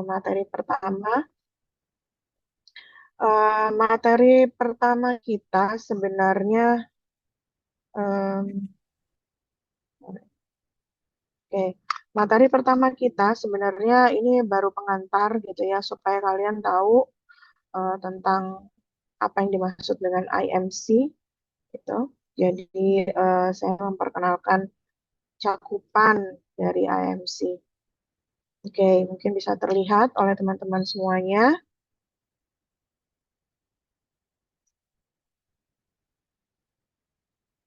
materi pertama. Materi pertama kita sebenarnya, em, oke, materi pertama kita sebenarnya ini baru pengantar gitu ya, supaya kalian tahu tentang apa yang dimaksud dengan IMC gitu. Jadi saya memperkenalkan cakupan dari IMC. Oke, mungkin bisa terlihat oleh teman-teman semuanya.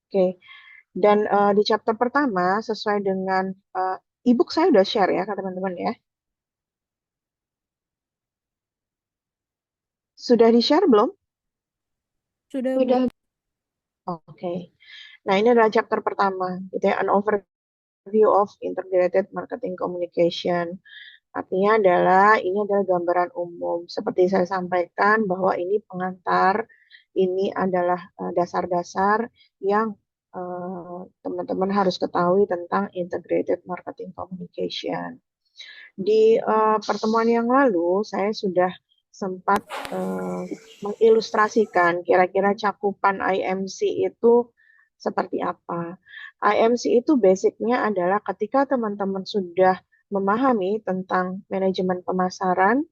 Oke, dan di chapter pertama sesuai dengan ebook saya udah share ya ke teman-teman ya. Sudah di-share belum? Sudah, Bu. Udah. Oke. Nah, ini adalah chapter pertama, gitu ya, an overview of integrated marketing communication. Artinya ini adalah gambaran umum. Seperti saya sampaikan bahwa ini pengantar, ini adalah dasar-dasar yang teman-teman harus ketahui tentang integrated marketing communication. Di pertemuan yang lalu, saya sudah sempat mengilustrasikan kira-kira cakupan IMC itu seperti apa. IMC itu basicnya adalah ketika teman-teman sudah memahami tentang manajemen pemasaran,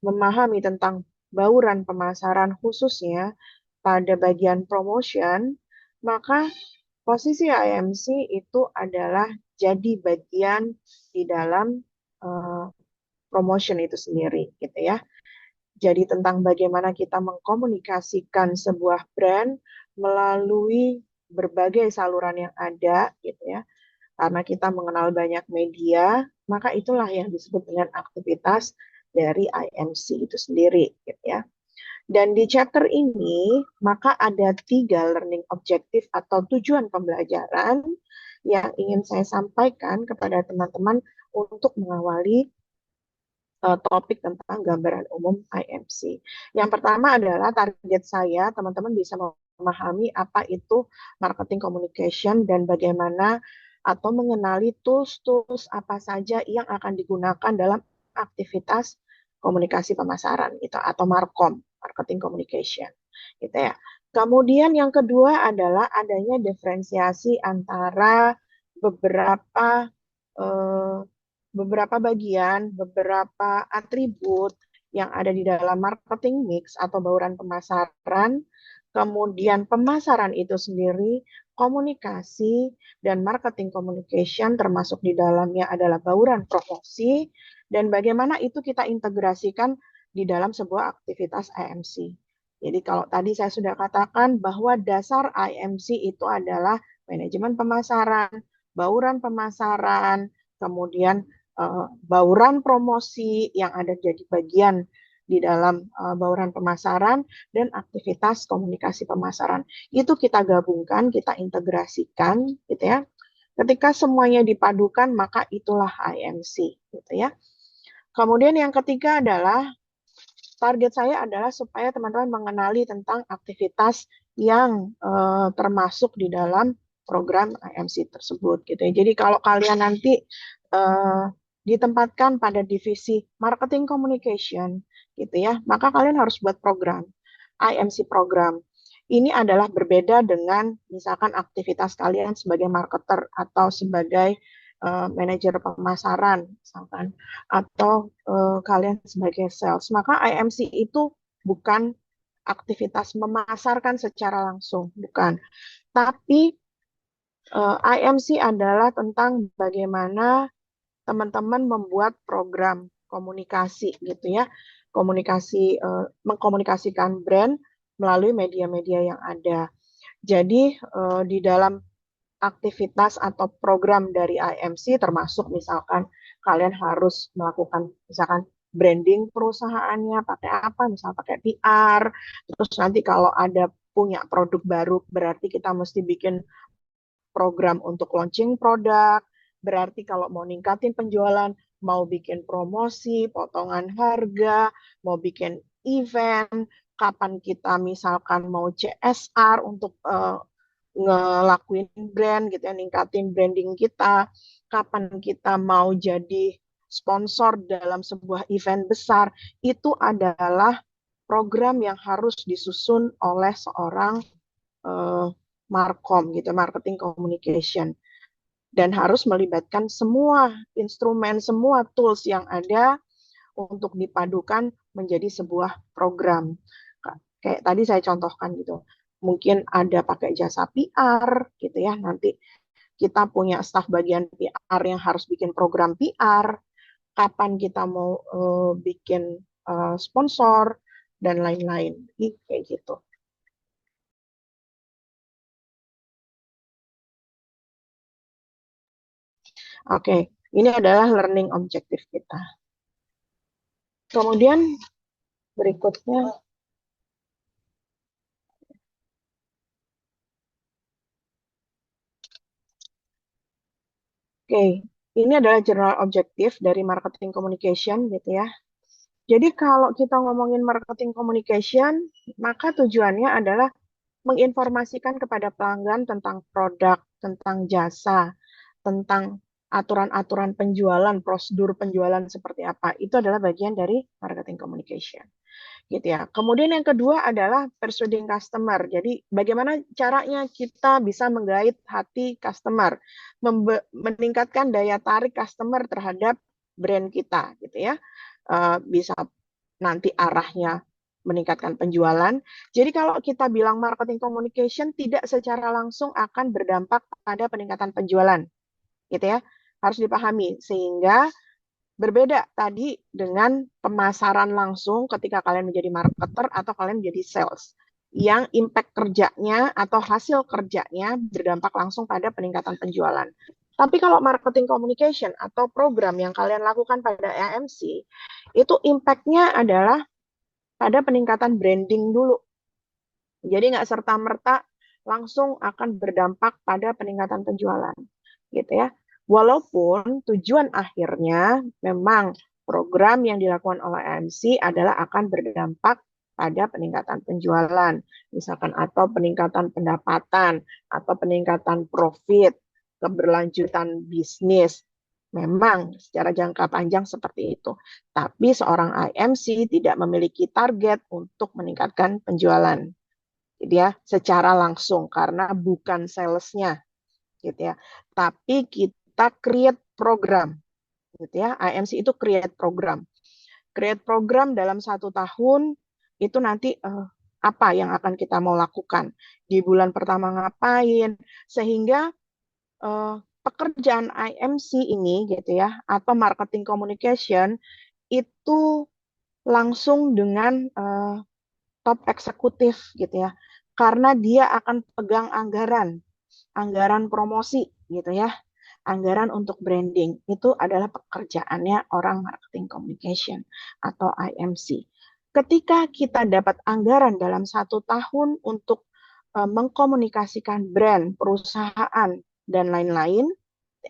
memahami tentang bauran pemasaran khususnya pada bagian promotion, maka posisi IMC itu adalah jadi bagian di dalam eh, promotion itu sendiri, gitu ya. Jadi tentang bagaimana kita mengkomunikasikan sebuah brand melalui berbagai saluran yang ada, gitu ya. Karena kita mengenal banyak media, maka itulah yang disebut dengan aktivitas dari IMC itu sendiri, gitu ya. Dan di chapter ini, maka ada 3 learning objective atau tujuan pembelajaran yang ingin saya sampaikan kepada teman-teman untuk mengawali topik tentang gambaran umum IMC. Yang pertama adalah target saya, teman-teman bisa memahami apa itu marketing communication dan bagaimana atau mengenali tools-tools apa saja yang akan digunakan dalam aktivitas komunikasi pemasaran gitu atau markom, marketing communication gitu ya. Kemudian yang kedua adalah adanya diferensiasi antara beberapa eh, beberapa bagian, beberapa atribut yang ada di dalam marketing mix atau bauran pemasaran, kemudian pemasaran itu sendiri, komunikasi, dan marketing communication termasuk di dalamnya adalah bauran promosi, dan bagaimana itu kita integrasikan di dalam sebuah aktivitas IMC. Jadi kalau tadi saya sudah katakan bahwa dasar IMC itu adalah manajemen pemasaran, bauran pemasaran, kemudian bauran promosi yang ada jadi bagian di dalam bauran pemasaran dan aktivitas komunikasi pemasaran. Itu kita gabungkan, kita integrasikan gitu ya. Ketika semuanya dipadukan maka itulah IMC gitu ya. Kemudian yang ketiga adalah target saya adalah supaya teman-teman mengenali tentang aktivitas yang termasuk di dalam program IMC tersebut gitu ya. Jadi kalau kalian nanti ditempatkan pada divisi marketing communication gitu ya, maka kalian harus buat program IMC program. Ini adalah berbeda dengan misalkan aktivitas kalian sebagai marketer atau sebagai manajer pemasaran misalkan atau kalian sebagai sales. Maka IMC itu bukan aktivitas memasarkan secara langsung, bukan. Tapi IMC adalah tentang bagaimana teman-teman membuat program komunikasi gitu ya, komunikasi mengkomunikasikan brand melalui media-media yang ada. Jadi di dalam aktivitas atau program dari IMC termasuk misalkan kalian harus melakukan misalkan branding perusahaannya pakai apa, misal pakai PR, terus nanti kalau ada punya produk baru berarti kita mesti bikin program untuk launching produk, berarti kalau mau ningkatin penjualan, mau bikin promosi, potongan harga, mau bikin event, kapan kita misalkan mau CSR untuk ngelakuin brand gitu ya, ningkatin branding kita, kapan kita mau jadi sponsor dalam sebuah event besar, itu adalah program yang harus disusun oleh seorang markom gitu, marketing communication, dan harus melibatkan semua instrumen, semua tools yang ada untuk dipadukan menjadi sebuah program. Kayak tadi saya contohkan gitu, mungkin ada pakai jasa PR gitu ya, nanti kita punya staf bagian PR yang harus bikin program PR, kapan kita mau bikin sponsor, dan lain-lain. Kayak gitu. Oke, ini adalah learning objective kita. Kemudian berikutnya, oke, ini adalah general objective dari marketing communication gitu ya. Jadi kalau kita ngomongin marketing communication, maka tujuannya adalah menginformasikan kepada pelanggan tentang produk, tentang jasa, tentang aturan-aturan penjualan, prosedur penjualan seperti apa. Itu adalah bagian dari marketing communication. Gitu ya. Kemudian yang kedua adalah persuading customer. Jadi bagaimana caranya kita bisa menggait hati customer, meningkatkan daya tarik customer terhadap brand kita, gitu ya. Bisa nanti arahnya meningkatkan penjualan. Jadi kalau kita bilang marketing communication tidak secara langsung akan berdampak pada peningkatan penjualan, gitu ya. Harus dipahami sehingga berbeda tadi dengan pemasaran langsung ketika kalian menjadi marketer atau kalian menjadi sales. Yang impact kerjanya atau hasil kerjanya berdampak langsung pada peningkatan penjualan. Tapi kalau marketing communication atau program yang kalian lakukan pada AMC, itu impact-nya adalah pada peningkatan branding dulu. Jadi nggak serta-merta langsung akan berdampak pada peningkatan penjualan. Gitu ya. Walaupun tujuan akhirnya memang program yang dilakukan oleh AMC adalah akan berdampak pada peningkatan penjualan, misalkan atau peningkatan pendapatan, atau peningkatan profit, keberlanjutan bisnis. Memang secara jangka panjang seperti itu. Tapi seorang IMC tidak memiliki target untuk meningkatkan penjualan. Gitu ya, secara langsung karena bukan salesnya gitu ya. Tapi kita create program, gitu ya. IMC itu create program. Create program dalam 1 tahun itu nanti apa yang akan kita mau lakukan di bulan pertama ngapain, sehingga pekerjaan IMC ini gitu ya atau marketing communication itu langsung dengan top eksekutif gitu ya, karena dia akan pegang anggaran promosi gitu ya, anggaran untuk branding. Itu adalah pekerjaannya orang marketing communication atau IMC. Ketika kita dapat anggaran dalam 1 tahun untuk mengkomunikasikan brand, perusahaan, dan lain-lain,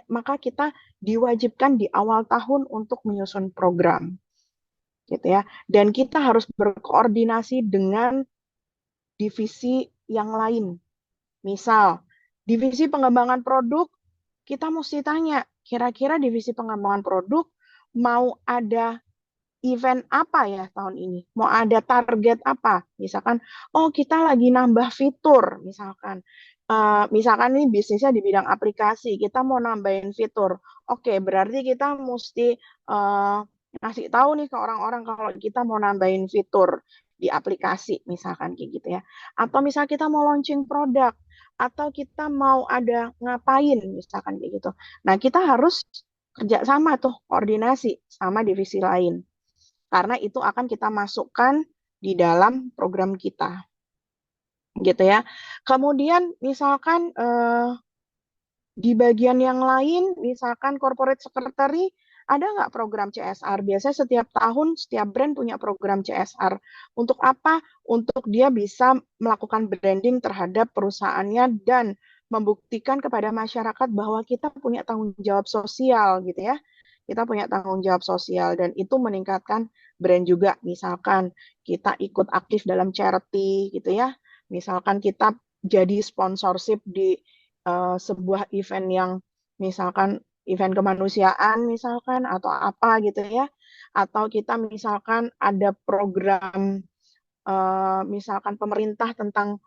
maka kita diwajibkan di awal tahun untuk menyusun program. Gitu ya. Dan kita harus berkoordinasi dengan divisi yang lain. Misal, divisi pengembangan produk, kita mesti tanya, kira-kira divisi pengembangan produk mau ada event apa ya tahun ini? Mau ada target apa? Misalkan, oh kita lagi nambah fitur, misalkan. Misalkan ini bisnisnya di bidang aplikasi, kita mau nambahin fitur. Oke, berarti kita mesti ngasih tahu nih ke orang-orang kalau kita mau nambahin fitur di aplikasi, misalkan kayak gitu ya. Atau misal kita mau launching produk, atau kita mau ada ngapain, misalkan kayak gitu. Nah, kita harus kerja sama tuh, koordinasi sama divisi lain. Karena itu akan kita masukkan di dalam program kita. Gitu ya. Kemudian misalkan di bagian yang lain, misalkan corporate secretary, ada nggak program CSR? Biasanya setiap tahun, setiap brand punya program CSR. Untuk apa? Untuk dia bisa melakukan branding terhadap perusahaannya dan membuktikan kepada masyarakat bahwa kita punya tanggung jawab sosial gitu ya. Kita punya tanggung jawab sosial dan itu meningkatkan brand juga. Misalkan kita ikut aktif dalam charity gitu ya. Misalkan kita jadi sponsorship di sebuah event yang misalkan event kemanusiaan misalkan atau apa gitu ya. Atau kita misalkan ada program misalkan pemerintah tentang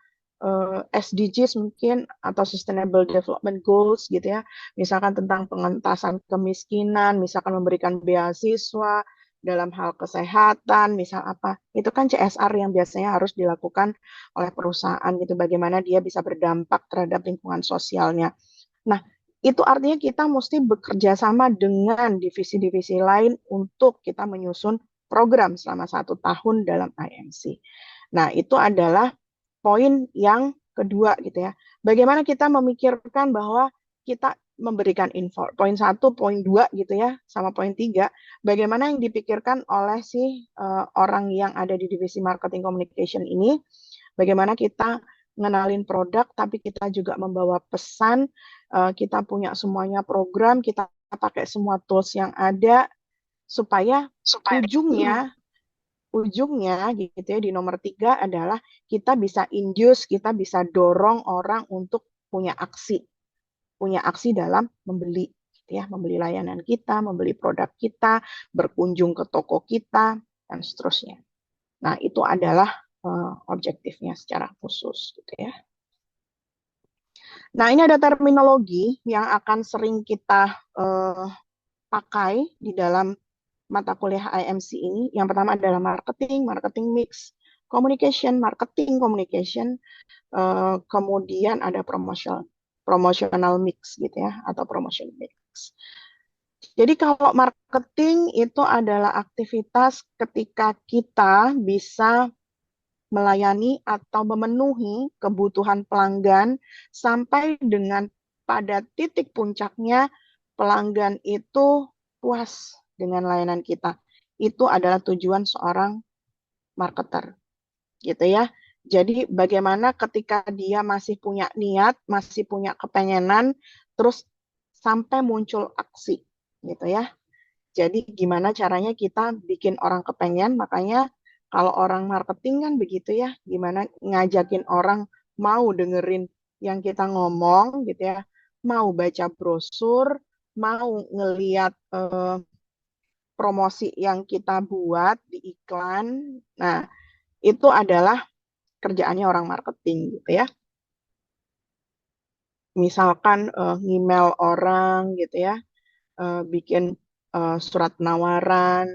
SDGs mungkin atau Sustainable Development Goals gitu ya. Misalkan tentang pengentasan kemiskinan, misalkan memberikan beasiswa dalam hal kesehatan, misal apa. Itu kan CSR yang biasanya harus dilakukan oleh perusahaan gitu. Bagaimana dia bisa berdampak terhadap lingkungan sosialnya. Nah, itu artinya kita mesti bekerja sama dengan divisi-divisi lain untuk kita menyusun program selama 1 tahun dalam IMC. Nah, itu adalah poin yang kedua gitu ya. Bagaimana kita memikirkan bahwa kita memberikan info. Poin 1, poin 2 gitu ya, sama poin 3. Bagaimana yang dipikirkan oleh si orang yang ada di divisi marketing communication ini. Bagaimana kita ngenalin produk, tapi kita juga membawa pesan. Kita punya semuanya program, kita pakai semua tools yang ada, supaya ujungnya gitu ya di nomor 3 adalah kita bisa induce, kita bisa dorong orang untuk punya aksi dalam membeli gitu ya, membeli layanan kita, membeli produk kita, berkunjung ke toko kita dan seterusnya. Nah, itu adalah objektifnya secara khusus gitu ya. Nah, ini ada terminologi yang akan sering kita pakai di dalam mata kuliah IMC ini. Yang pertama adalah marketing, marketing mix, communication, marketing communication, kemudian ada promotional mix gitu ya, atau promotion mix. Jadi kalau marketing itu adalah aktivitas ketika kita bisa melayani atau memenuhi kebutuhan pelanggan sampai dengan pada titik puncaknya pelanggan itu puas dengan layanan kita. Itu adalah tujuan seorang marketer, gitu ya. Jadi bagaimana ketika dia masih punya niat, masih punya kepengenan, terus sampai muncul aksi, gitu ya. Jadi gimana caranya kita bikin orang kepengen, makanya kalau orang marketing kan begitu ya, gimana ngajakin orang mau dengerin yang kita ngomong gitu ya, mau baca brosur, mau ngeliat promosi yang kita buat di iklan. Nah, itu adalah kerjaannya orang marketing gitu ya. Misalkan email orang gitu ya, bikin surat penawaran,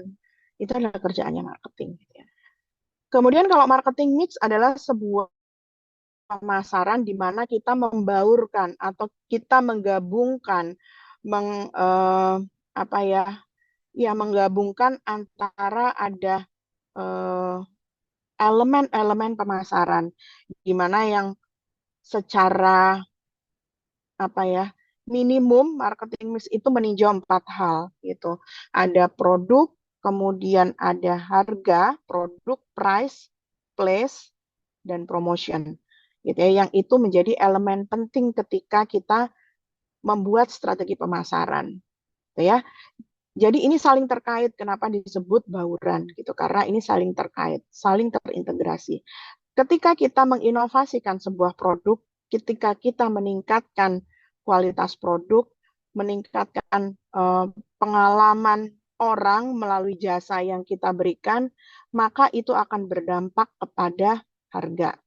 itu adalah kerjaannya marketing gitu ya. Kemudian kalau marketing mix adalah sebuah pemasaran di mana kita membaurkan atau kita menggabungkan apa ya, ya menggabungkan antara ada eh, elemen-elemen pemasaran di mana yang secara apa ya, minimum marketing mix itu meninjau 4 hal gitu. Ada produk, kemudian ada harga, produk, price, place, dan promotion. Gitu ya, yang itu menjadi elemen penting ketika kita membuat strategi pemasaran. Gitu ya. Jadi ini saling terkait, kenapa disebut bauran gitu, karena ini saling terkait, saling terintegrasi. Ketika kita menginovasikan sebuah produk, ketika kita meningkatkan kualitas produk, meningkatkan pengalaman orang melalui jasa yang kita berikan, maka itu akan berdampak kepada harga.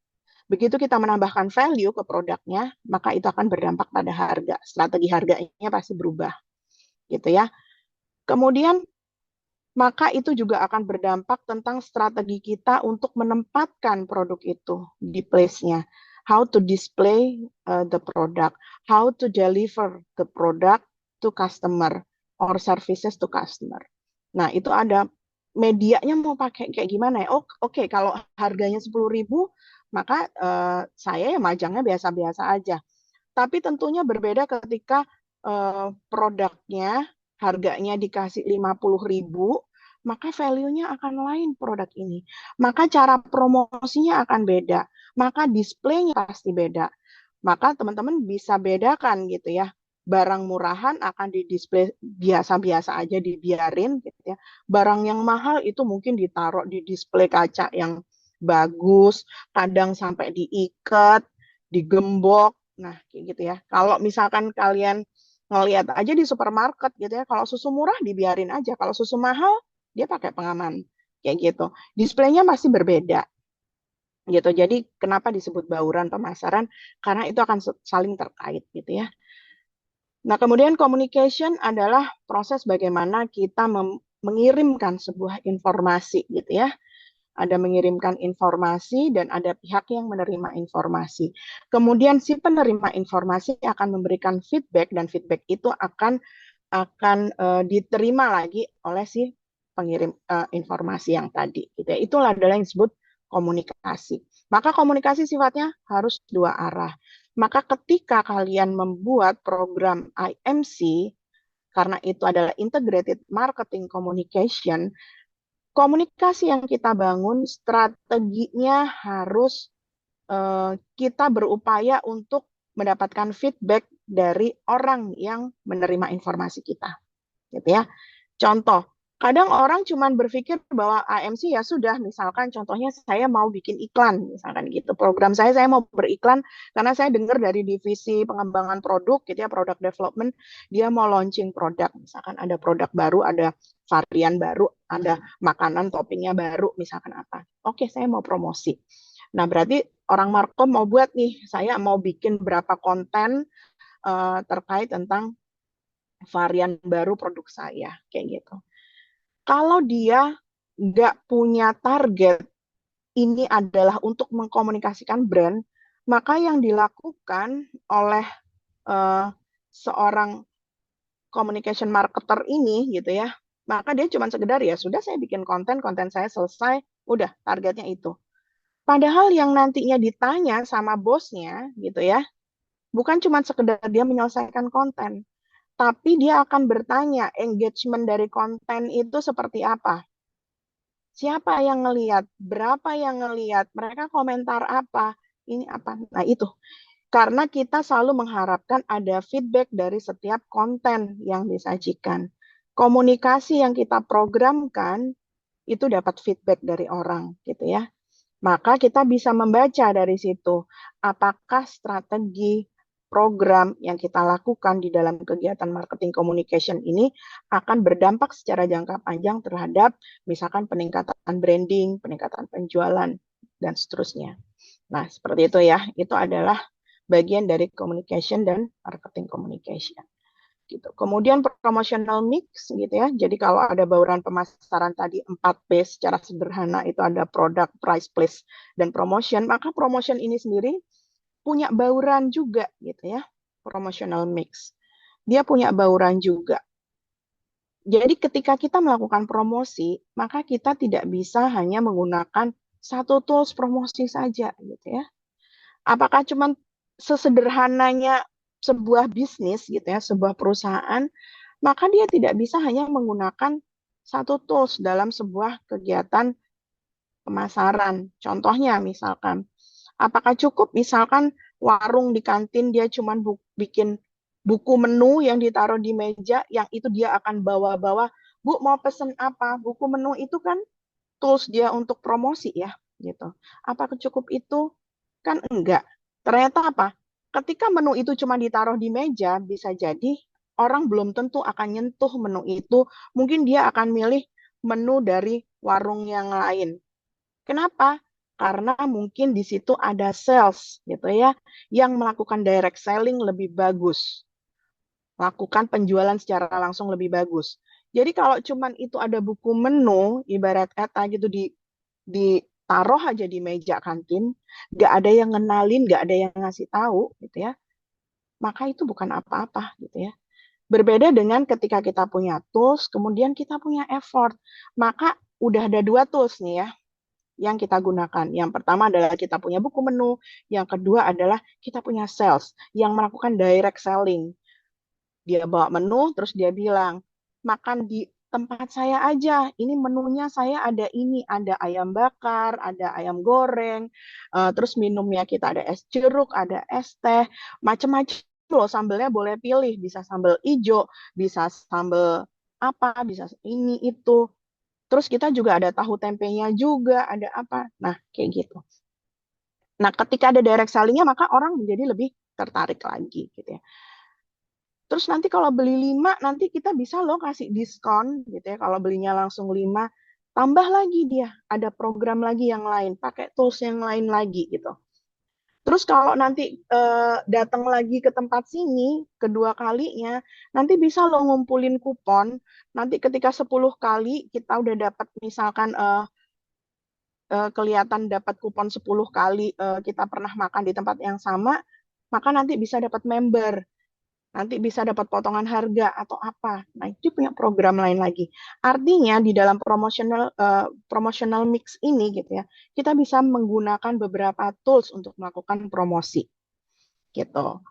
Begitu kita menambahkan value ke produknya, maka itu akan berdampak pada harga. Strategi harganya pasti berubah, gitu ya. Kemudian maka itu juga akan berdampak tentang strategi kita untuk menempatkan produk itu di place-nya. How to display the product, how to deliver the product to customer or services to customer. Nah, itu ada medianya mau pakai kayak gimana ya? Oh, oke, kalau harganya 10.000, maka saya ya majangnya biasa-biasa aja. Tapi tentunya berbeda ketika produknya harganya dikasih 50.000, maka value-nya akan lain produk ini. Maka cara promosinya akan beda. Maka displaynya pasti beda. Maka teman-teman bisa bedakan gitu ya. Barang murahan akan di-display biasa-biasa aja dibiarin gitu ya. Barang yang mahal itu mungkin ditaruh di display kaca yang bagus, kadang sampai diikat, digembok. Nah, kayak gitu ya. Kalau misalkan kalian ngelihat aja di supermarket gitu ya. Kalau susu murah dibiarin aja, kalau susu mahal dia pakai pengaman kayak gitu. Displaynya masih berbeda gitu. Jadi kenapa disebut bauran pemasaran? Karena itu akan saling terkait gitu ya. Nah, kemudian communication adalah proses bagaimana kita mengirimkan sebuah informasi gitu ya. Ada mengirimkan informasi dan ada pihak yang menerima informasi. Kemudian si penerima informasi akan memberikan feedback dan feedback itu akan diterima lagi oleh si pengirim informasi yang tadi. Gitu ya. Itulah adalah yang disebut komunikasi. Maka komunikasi sifatnya harus dua arah. Maka ketika kalian membuat program IMC, karena itu adalah Integrated Marketing Communication, komunikasi yang kita bangun, strateginya harus kita berupaya untuk mendapatkan feedback dari orang yang menerima informasi kita, gitu ya. Contoh, kadang orang cuma berpikir bahwa AMC ya sudah, misalkan contohnya saya mau bikin iklan, misalkan gitu. Program saya mau beriklan karena saya dengar dari divisi pengembangan produk, gitu ya, product development, dia mau launching produk, misalkan ada produk baru, ada varian baru, ada makanan toppingnya baru, misalkan apa. Oke, saya mau promosi. Nah, berarti orang markom mau buat nih, saya mau bikin berapa konten terkait tentang varian baru produk saya, kayak gitu. Kalau dia nggak punya target, ini adalah untuk mengkomunikasikan brand, maka yang dilakukan oleh uh, seorang communication marketer ini gitu ya, maka dia cuma sekedar ya sudah saya bikin konten, konten saya selesai, udah targetnya itu. Padahal yang nantinya ditanya sama bosnya gitu ya, bukan cuma sekedar dia menyelesaikan konten, tapi dia akan bertanya engagement dari konten itu seperti apa. Siapa yang ngelihat, berapa yang ngelihat, mereka komentar apa, ini apa. Nah itu, karena kita selalu mengharapkan ada feedback dari setiap konten yang disajikan. Komunikasi yang kita programkan itu dapat feedback dari orang gitu ya. Maka kita bisa membaca dari situ apakah strategi program yang kita lakukan di dalam kegiatan marketing communication ini akan berdampak secara jangka panjang terhadap misalkan peningkatan branding, peningkatan penjualan, dan seterusnya. Nah, seperti itu ya. Itu adalah bagian dari communication dan marketing communication gitu. Kemudian promotional mix gitu ya. Jadi kalau ada bauran pemasaran tadi 4P secara sederhana itu ada produk, price, place, dan promotion, maka promotion ini sendiri punya bauran juga gitu ya. Promotional mix. Dia punya bauran juga. Jadi ketika kita melakukan promosi, maka kita tidak bisa hanya menggunakan satu tools promosi saja gitu ya. Apakah cuma sesederhananya sebuah bisnis gitu ya, sebuah perusahaan, maka dia tidak bisa hanya menggunakan satu tools dalam sebuah kegiatan pemasaran. Contohnya misalkan, apakah cukup misalkan warung di kantin dia cuma bikin buku menu yang ditaruh di meja, yang itu dia akan bawa-bawa, Bu mau pesen apa? Buku menu itu kan tools dia untuk promosi ya, gitu. Apakah cukup itu? Kan enggak. Ternyata apa? Ketika menu itu cuma ditaruh di meja, bisa jadi orang belum tentu akan nyentuh menu itu. Mungkin dia akan milih menu dari warung yang lain. Kenapa? Karena mungkin di situ ada sales gitu ya, yang melakukan direct selling lebih bagus, melakukan penjualan secara langsung lebih bagus. Jadi kalau cuman itu ada buku menu, ibarat kata gitu ditaruh aja di meja kantin, nggak ada yang ngenalin, nggak ada yang ngasih tahu, gitu ya, maka itu bukan apa-apa, gitu ya. Berbeda dengan ketika kita punya tools, kemudian kita punya effort, maka udah ada dua tools nih ya yang kita gunakan. Yang pertama adalah kita punya buku menu, yang kedua adalah kita punya sales yang melakukan direct selling. Dia bawa menu, terus dia bilang, makan di tempat saya aja. Ini menunya saya ada ini, ada ayam bakar, ada ayam goreng, terus minumnya kita ada es jeruk, ada es teh, macam-macam loh. Sambelnya boleh pilih, bisa sambal hijau, bisa sambal apa, bisa ini itu. Terus kita juga ada tahu tempenya juga, ada apa. Nah, kayak gitu. Nah, ketika ada direct selling-nya, maka orang menjadi lebih tertarik lagi gitu ya. Terus nanti kalau beli 5, nanti kita bisa loh kasih diskon gitu ya. Kalau belinya langsung 5, tambah lagi dia. Ada program lagi yang lain, pakai tools yang lain lagi gitu. Terus kalau nanti datang lagi ke tempat sini, kedua kalinya, nanti bisa loh ngumpulin kupon. Nanti ketika 10 kali kita udah dapat misalkan kelihatan dapat kupon 10 kali kita pernah makan di tempat yang sama, maka nanti bisa dapat member. Nanti bisa dapat potongan harga atau apa. Nah, itu punya program lain lagi. Artinya di dalam promotional mix ini gitu ya, kita bisa menggunakan beberapa tools untuk melakukan promosi gitu.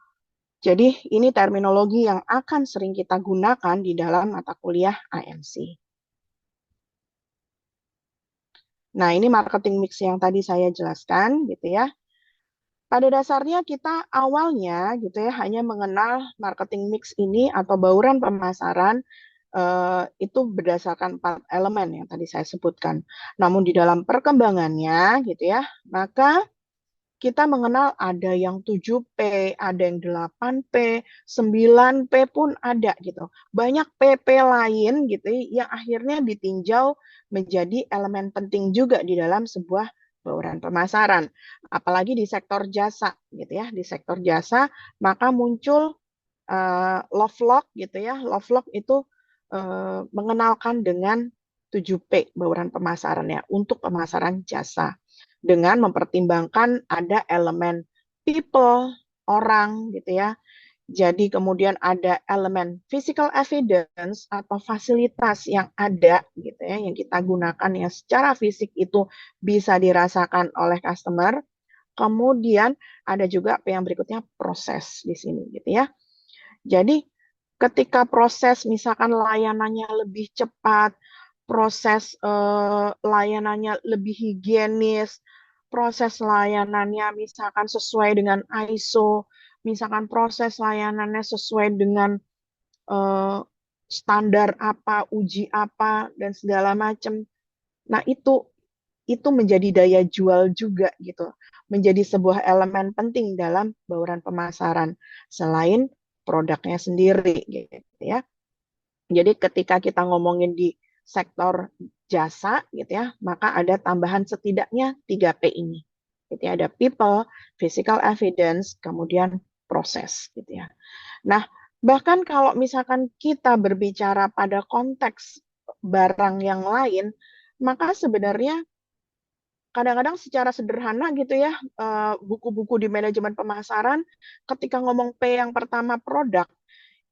Jadi ini terminologi yang akan sering kita gunakan di dalam mata kuliah IMC. Nah, ini marketing mix yang tadi saya jelaskan gitu ya. Pada dasarnya kita awalnya gitu ya hanya mengenal marketing mix ini atau bauran pemasaran itu berdasarkan 4 elemen yang tadi saya sebutkan. Namun di dalam perkembangannya gitu ya, maka kita mengenal ada yang 7P, ada yang 8P, 9P pun ada gitu. Banyak PP lain gitu yang akhirnya ditinjau menjadi elemen penting juga di dalam sebuah bauran pemasaran. Apalagi di sektor jasa gitu ya. Di sektor jasa maka muncul Lovelock gitu ya. Lovelock itu mengenalkan dengan 7P bauran pemasarannya untuk pemasaran jasa dengan mempertimbangkan ada elemen people, orang gitu ya. Jadi kemudian ada elemen physical evidence atau fasilitas yang ada gitu ya yang kita gunakan yang secara fisik itu bisa dirasakan oleh customer. Kemudian ada juga yang berikutnya proses di sini gitu ya. Jadi ketika proses misalkan layanannya lebih cepat, proses layanannya lebih higienis, proses layanannya misalkan sesuai dengan ISO, misalkan proses layanannya sesuai dengan eh, standar apa, uji apa dan segala macam. Nah, itu menjadi daya jual juga gitu. Menjadi sebuah elemen penting dalam bauran pemasaran selain produknya sendiri gitu ya. Jadi ketika kita ngomongin di sektor jasa gitu ya, maka ada tambahan setidaknya 3P ini. Gitu ya, ada people, physical evidence, kemudian proses gitu ya. Nah, bahkan kalau misalkan kita berbicara pada konteks barang yang lain, maka sebenarnya kadang-kadang secara sederhana gitu ya, buku-buku di manajemen pemasaran, ketika ngomong P yang pertama produk,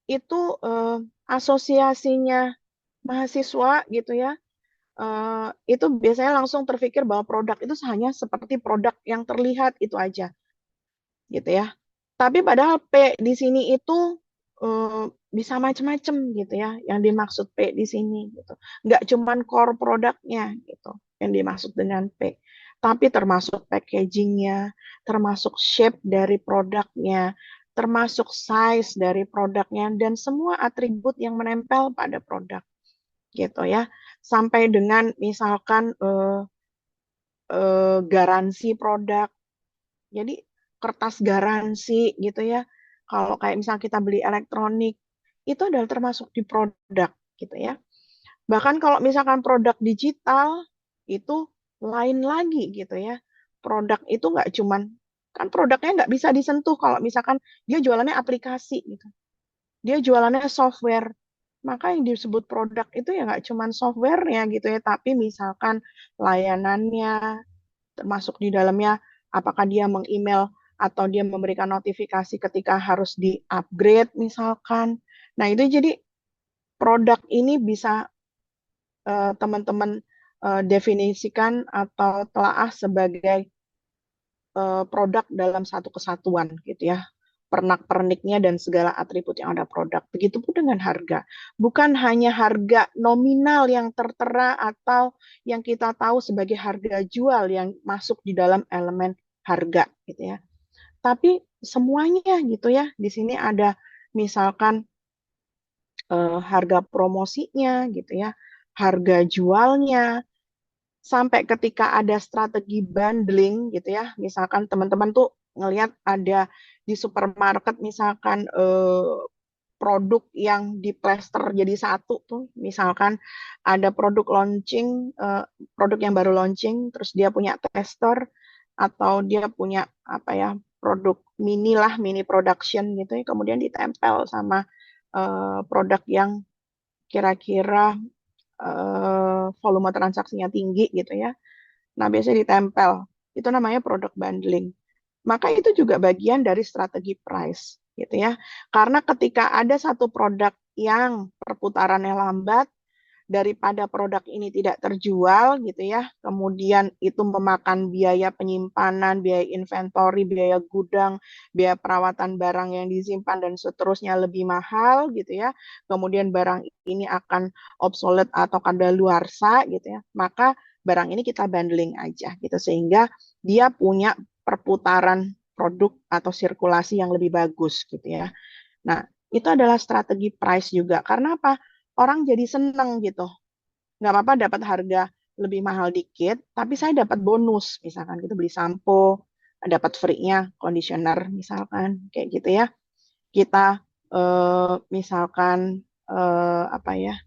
itu asosiasinya mahasiswa gitu ya, itu biasanya langsung terpikir bahwa produk itu hanya seperti produk yang terlihat itu aja, gitu ya. Tapi padahal P di sini itu bisa macam-macam gitu ya, yang dimaksud P di sini gitu. Nggak cuman core produknya gitu, yang dimaksud dengan P. Tapi termasuk packagingnya, termasuk shape dari produknya, termasuk size dari produknya, dan semua atribut yang menempel pada produk gitu ya. Sampai dengan misalkan garansi produk. Jadi kertas garansi gitu ya. Kalau kayak misalnya kita beli elektronik, itu adalah termasuk di produk gitu ya. Bahkan kalau misalkan produk digital, itu lain lagi gitu ya. Produk itu nggak cuman, kan produknya nggak bisa disentuh kalau misalkan dia jualannya aplikasi gitu. Dia jualannya software. Maka yang disebut produk itu ya nggak cuman softwarenya gitu ya, tapi misalkan layanannya, termasuk di dalamnya apakah dia meng-email atau dia memberikan notifikasi ketika harus di-upgrade misalkan. Nah, itu jadi produk ini bisa teman-teman definisikan atau telaah sebagai produk dalam satu kesatuan gitu ya. Pernak-perniknya dan segala atribut yang ada produk. Begitupun dengan harga. Bukan hanya harga nominal yang tertera atau yang kita tahu sebagai harga jual yang masuk di dalam elemen harga gitu ya. Tapi semuanya gitu ya. Di sini ada misalkan harga promosinya gitu ya, harga jualnya, sampai ketika ada strategi bundling gitu ya. Misalkan teman-teman tuh ngelihat ada di supermarket misalkan produk yang diplester jadi satu tuh. Misalkan ada produk launching, produk yang baru launching, terus dia punya tester atau dia punya apa ya produk mini lah, mini production gitu ya, kemudian ditempel sama produk yang kira-kira volume transaksinya tinggi gitu ya. Nah, biasanya ditempel. Itu namanya product bundling. Maka itu juga bagian dari strategi price gitu ya. Karena ketika ada satu produk yang perputarannya lambat, daripada produk ini tidak terjual gitu ya, kemudian itu memakan biaya penyimpanan, biaya inventory, biaya gudang, biaya perawatan barang yang disimpan dan seterusnya lebih mahal gitu ya, kemudian barang ini akan obsolete atau kadaluarsa gitu ya, maka barang ini kita bundling aja gitu sehingga dia punya perputaran produk atau sirkulasi yang lebih bagus gitu ya. Nah, itu adalah strategi price juga. Karena apa? Orang jadi seneng gitu. Nggak apa-apa dapat harga lebih mahal dikit, tapi saya dapat bonus. Misalkan kita beli sampo, dapat free-nya conditioner misalkan, kayak gitu ya. Kita misalkan apa ya,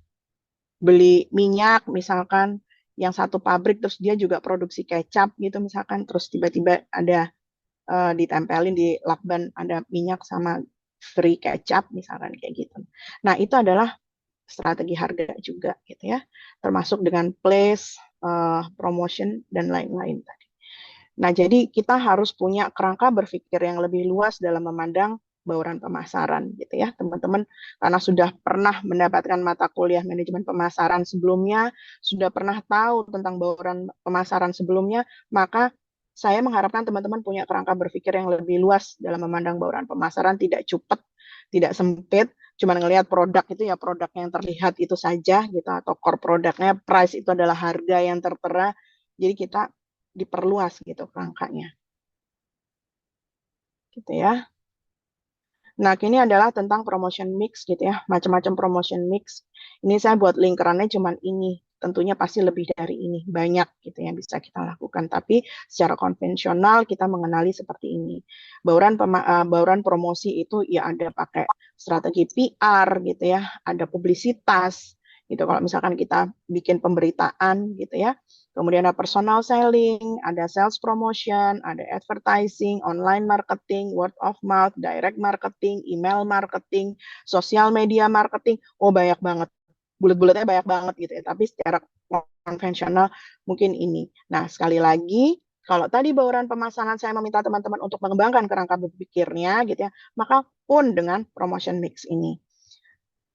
beli minyak misalkan yang satu pabrik terus dia juga produksi kecap gitu misalkan, terus tiba-tiba ada ditempelin di lakban ada minyak sama free kecap misalkan kayak gitu. Nah, itu adalah strategi harga juga gitu ya, termasuk dengan place, promotion dan lain-lain tadi. Nah, jadi kita harus punya kerangka berpikir yang lebih luas dalam memandang bauran pemasaran gitu ya, teman-teman. Karena sudah pernah mendapatkan mata kuliah manajemen pemasaran sebelumnya, sudah pernah tahu tentang bauran pemasaran sebelumnya, maka saya mengharapkan teman-teman punya kerangka berpikir yang lebih luas dalam memandang bauran pemasaran, tidak cupet, tidak sempit, cuma ngelihat produk itu ya produk yang terlihat itu saja gitu, atau core produknya, price itu adalah harga yang tertera. Jadi kita diperluas gitu kerangkanya. Gitu ya. Nah, ini adalah tentang promotion mix gitu ya, macam-macam promotion mix. Ini saya buat lingkarannya cuman ini. Tentunya pasti lebih dari ini, banyak gitu yang bisa kita lakukan. Tapi secara konvensional kita mengenali seperti ini. Bauran promosi itu ya ada pakai strategi PR gitu ya, ada publisitas gitu. Kalau misalkan kita bikin pemberitaan gitu ya, kemudian ada personal selling, ada sales promotion, ada advertising, online marketing, word of mouth, direct marketing, email marketing, sosial media marketing. Oh, banyak banget. Bulat-bulatnya banyak banget gitu ya. Tapi secara konvensional mungkin ini. Nah, sekali lagi, kalau tadi bauran pemasaran saya meminta teman-teman untuk mengembangkan kerangka berpikirnya gitu ya, maka pun dengan promotion mix ini.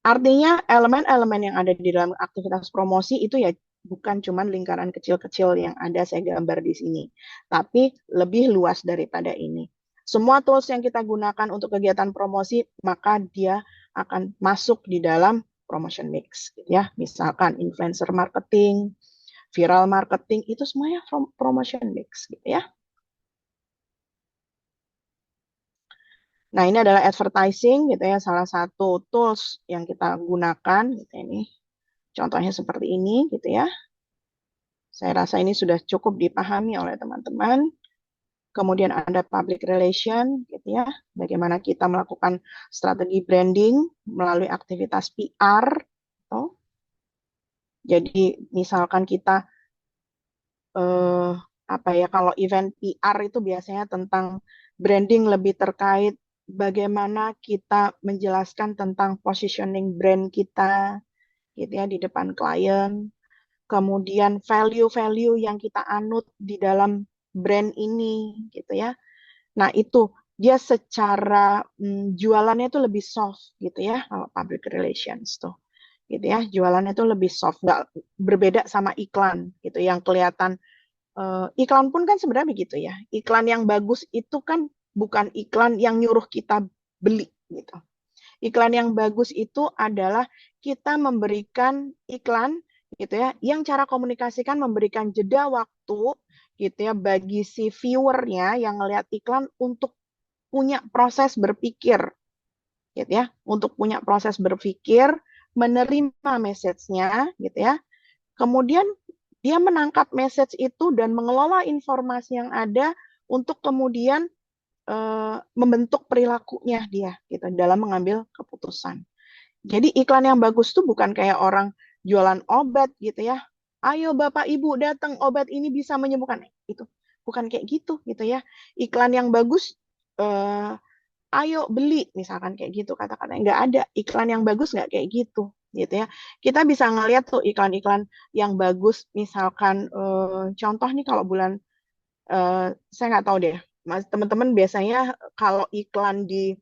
Artinya elemen-elemen yang ada di dalam aktivitas promosi itu ya bukan cuma lingkaran kecil-kecil yang ada saya gambar di sini, tapi lebih luas daripada ini. Semua tools yang kita gunakan untuk kegiatan promosi, maka dia akan masuk di dalam promotion mix. Gitu ya. Misalkan influencer marketing, viral marketing, itu semuanya promotion mix. Gitu ya. Nah, ini adalah advertising, gitu ya, salah satu tools yang kita gunakan. Gitu ini. Contohnya seperti ini, gitu ya. Saya rasa ini sudah cukup dipahami oleh teman-teman. Kemudian ada public relation, gitu ya. Bagaimana kita melakukan strategi branding melalui aktivitas PR. Gitu. Jadi misalkan kita apa ya, kalau event PR itu biasanya tentang branding lebih terkait bagaimana kita menjelaskan tentang positioning brand kita, gitu ya, di depan klien. Kemudian value-value yang kita anut di dalam brand ini gitu ya. Nah, itu dia secara jualannya itu lebih soft gitu ya kalau public relations tuh. Gitu ya, jualannya itu lebih soft, nggak berbeda sama iklan gitu yang kelihatan iklan pun kan sebenarnya begitu ya. Iklan yang bagus itu kan bukan iklan yang nyuruh kita beli gitu. Iklan yang bagus itu adalah kita memberikan iklan gitu ya, yang cara komunikasikan memberikan jeda waktu gitu ya bagi si viewernya yang ngelihat iklan untuk punya proses berpikir gitu ya, untuk punya proses berpikir, menerima message-nya gitu ya. Kemudian dia menangkap message itu dan mengelola informasi yang ada untuk kemudian membentuk perilakunya dia gitu dalam mengambil keputusan. Jadi iklan yang bagus tuh bukan kayak orang jualan obat gitu ya. Ayo Bapak Ibu datang, obat ini bisa menyembuhkan. Itu bukan kayak gitu ya. Iklan yang bagus, eh, ayo beli misalkan kayak gitu kata-kata. Nggak ada iklan yang bagus nggak kayak gitu ya. Kita bisa ngeliat tuh iklan-iklan yang bagus, misalkan contoh nih kalau bulan saya nggak tahu deh, mas teman-teman biasanya kalau iklan di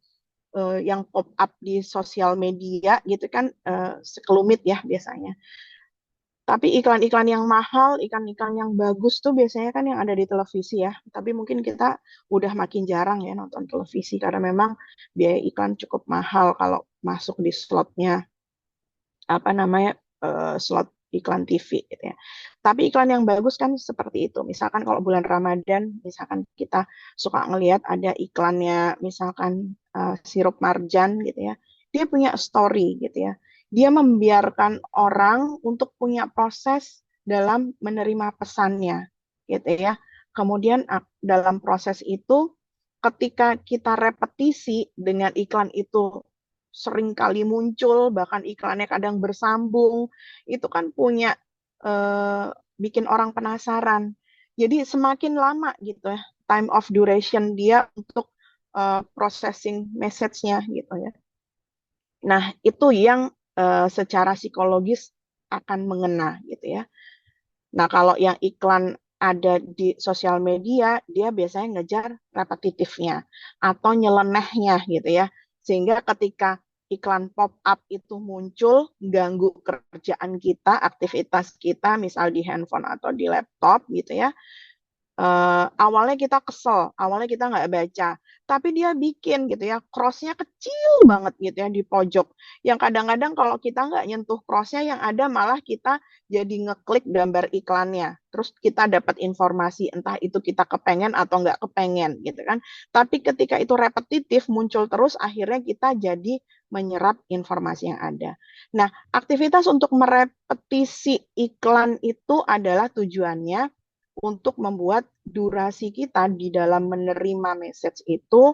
yang pop up di sosial media gitu kan sekelumit ya biasanya. Tapi iklan-iklan yang mahal, iklan-iklan yang bagus tuh biasanya kan yang ada di televisi ya. Tapi mungkin kita udah makin jarang ya nonton televisi karena memang biaya iklan cukup mahal kalau masuk di slotnya apa namanya slot iklan TV gitu ya. Tapi iklan yang bagus kan seperti itu. Misalkan kalau bulan Ramadan, misalkan kita suka ngelihat ada iklannya, misalkan sirup marjan gitu ya. Dia punya story gitu ya. Dia membiarkan orang untuk punya proses dalam menerima pesannya gitu ya. Kemudian dalam proses itu ketika kita repetisi dengan iklan itu sering kali muncul, bahkan iklannya kadang bersambung, itu kan punya bikin orang penasaran. Jadi semakin lama gitu ya, time of duration dia untuk processing message-nya gitu ya. Nah, itu yang secara psikologis akan mengena gitu ya. Nah, kalau yang iklan ada di sosial media, dia biasanya ngejar repetitifnya atau nyelenehnya gitu ya. Sehingga ketika iklan pop up itu muncul, ganggu kerjaan kita, aktivitas kita, misal di handphone atau di laptop gitu ya, awalnya kita kesel, awalnya kita nggak baca, tapi dia bikin gitu ya, crossnya kecil banget gitu ya di pojok. Yang kadang-kadang kalau kita nggak nyentuh crossnya, yang ada malah kita jadi ngeklik gambar iklannya, terus kita dapat informasi entah itu kita kepengen atau nggak kepengen gitu kan. Tapi ketika itu repetitif muncul terus, akhirnya kita jadi menyerap informasi yang ada. Nah, aktivitas untuk merepetisi iklan itu adalah tujuannya untuk membuat durasi kita di dalam menerima message itu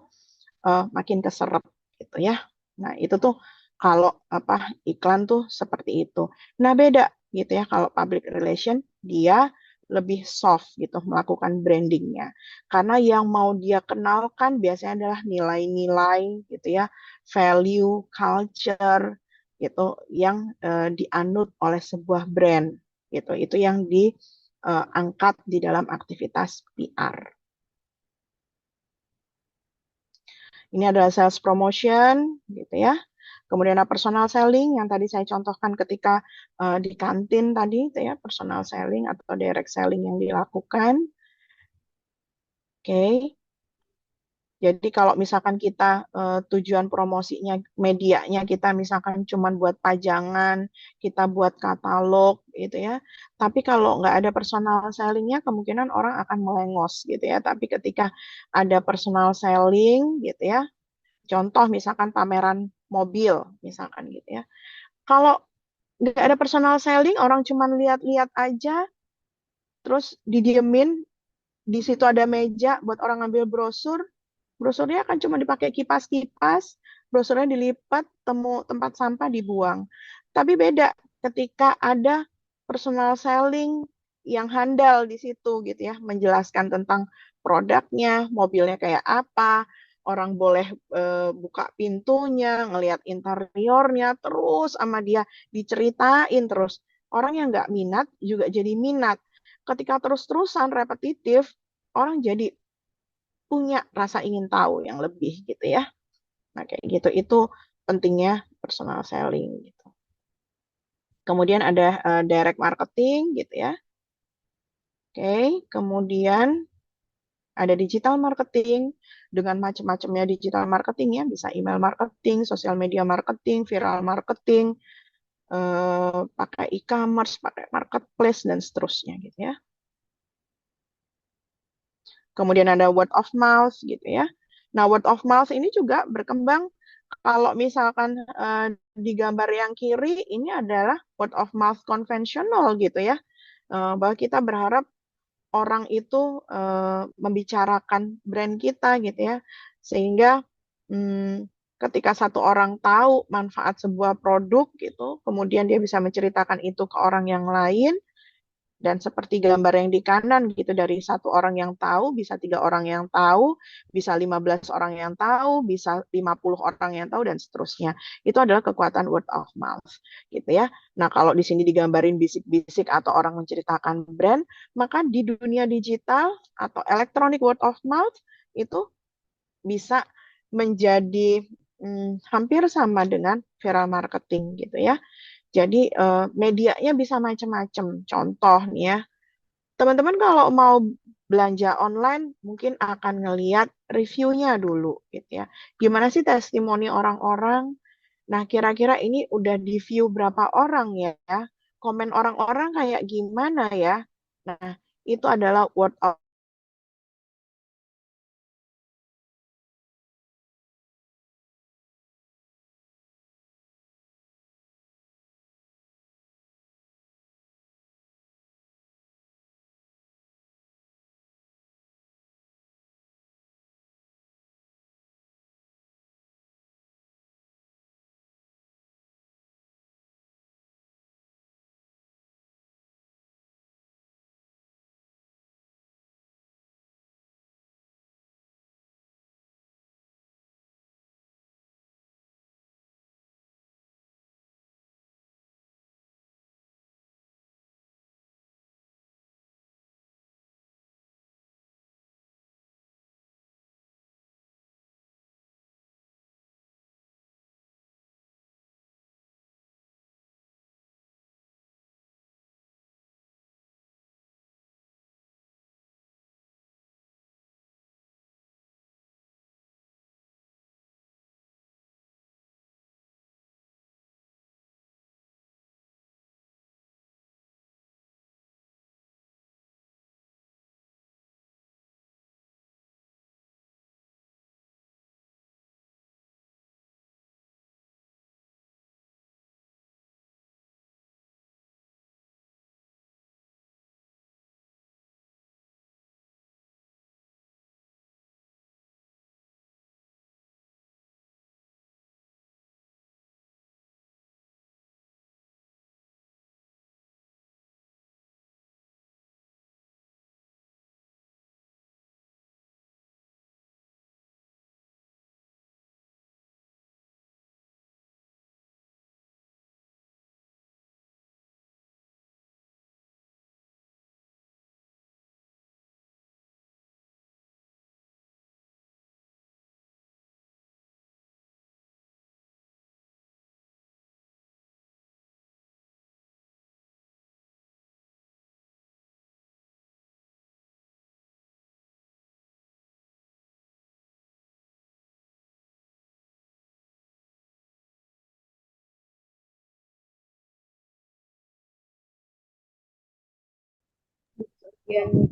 makin keserap gitu ya. Nah, itu tuh kalau apa iklan tuh seperti itu. Nah, beda gitu ya kalau public relation dia lebih soft gitu melakukan brandingnya. Karena yang mau dia kenalkan biasanya adalah nilai-nilai gitu ya, value, culture gitu yang dianut oleh sebuah brand gitu. Itu yang diangkat di dalam aktivitas PR. Ini adalah sales promotion, gitu ya. Kemudian ada personal selling yang tadi saya contohkan ketika di kantin tadi, itu ya, personal selling atau direct selling yang dilakukan. Oke. Jadi kalau misalkan kita tujuan promosinya, medianya kita misalkan cuma buat pajangan, kita buat katalog gitu ya. Tapi kalau nggak ada personal sellingnya, kemungkinan orang akan melengos gitu ya. Tapi ketika ada personal selling gitu ya, contoh misalkan pameran mobil misalkan gitu ya. Kalau nggak ada personal selling, orang cuma lihat-lihat aja, terus didiemin, di situ ada meja buat orang ngambil brosur, brosurnya akan cuma dipakai kipas-kipas, brosurnya dilipat, temu tempat sampah dibuang. Tapi beda ketika ada personal selling yang handal di situ gitu ya, menjelaskan tentang produknya, mobilnya kayak apa, orang boleh buka pintunya, ngelihat interiornya, terus sama dia diceritain terus. Orang yang nggak minat juga jadi minat. Ketika terus-terusan repetitif, orang jadi punya rasa ingin tahu yang lebih gitu ya. Nah, kayak gitu itu pentingnya personal selling gitu. Kemudian ada direct marketing gitu ya. Oke, kemudian ada digital marketing dengan macam-macamnya digital marketing ya, bisa email marketing, sosial media marketing, viral marketing, pakai e-commerce, pakai marketplace dan seterusnya gitu ya. Kemudian ada word of mouth gitu ya. Nah, word of mouth ini juga berkembang. Kalau misalkan di gambar yang kiri ini adalah word of mouth konvensional gitu ya. Bahwa kita berharap orang itu membicarakan brand kita gitu ya, sehingga ketika satu orang tahu manfaat sebuah produk gitu, kemudian dia bisa menceritakan itu ke orang yang lain, dan seperti gambar yang di kanan gitu, dari satu orang yang tahu, bisa 3 orang yang tahu, bisa 15 orang yang tahu, bisa 50 orang yang tahu, dan seterusnya. Itu adalah kekuatan word of mouth gitu ya. Nah, kalau di sini digambarin bisik-bisik atau orang menceritakan brand, maka di dunia digital atau electronic word of mouth itu bisa menjadi hampir sama dengan viral marketing gitu ya. Jadi medianya bisa macam-macam. Contoh nih ya, teman-teman kalau mau belanja online mungkin akan ngeliat reviewnya dulu gitu ya. Gimana sih testimoni orang-orang? Nah, kira-kira ini udah di view berapa orang ya? Komen orang-orang kayak gimana ya? Nah, itu adalah word of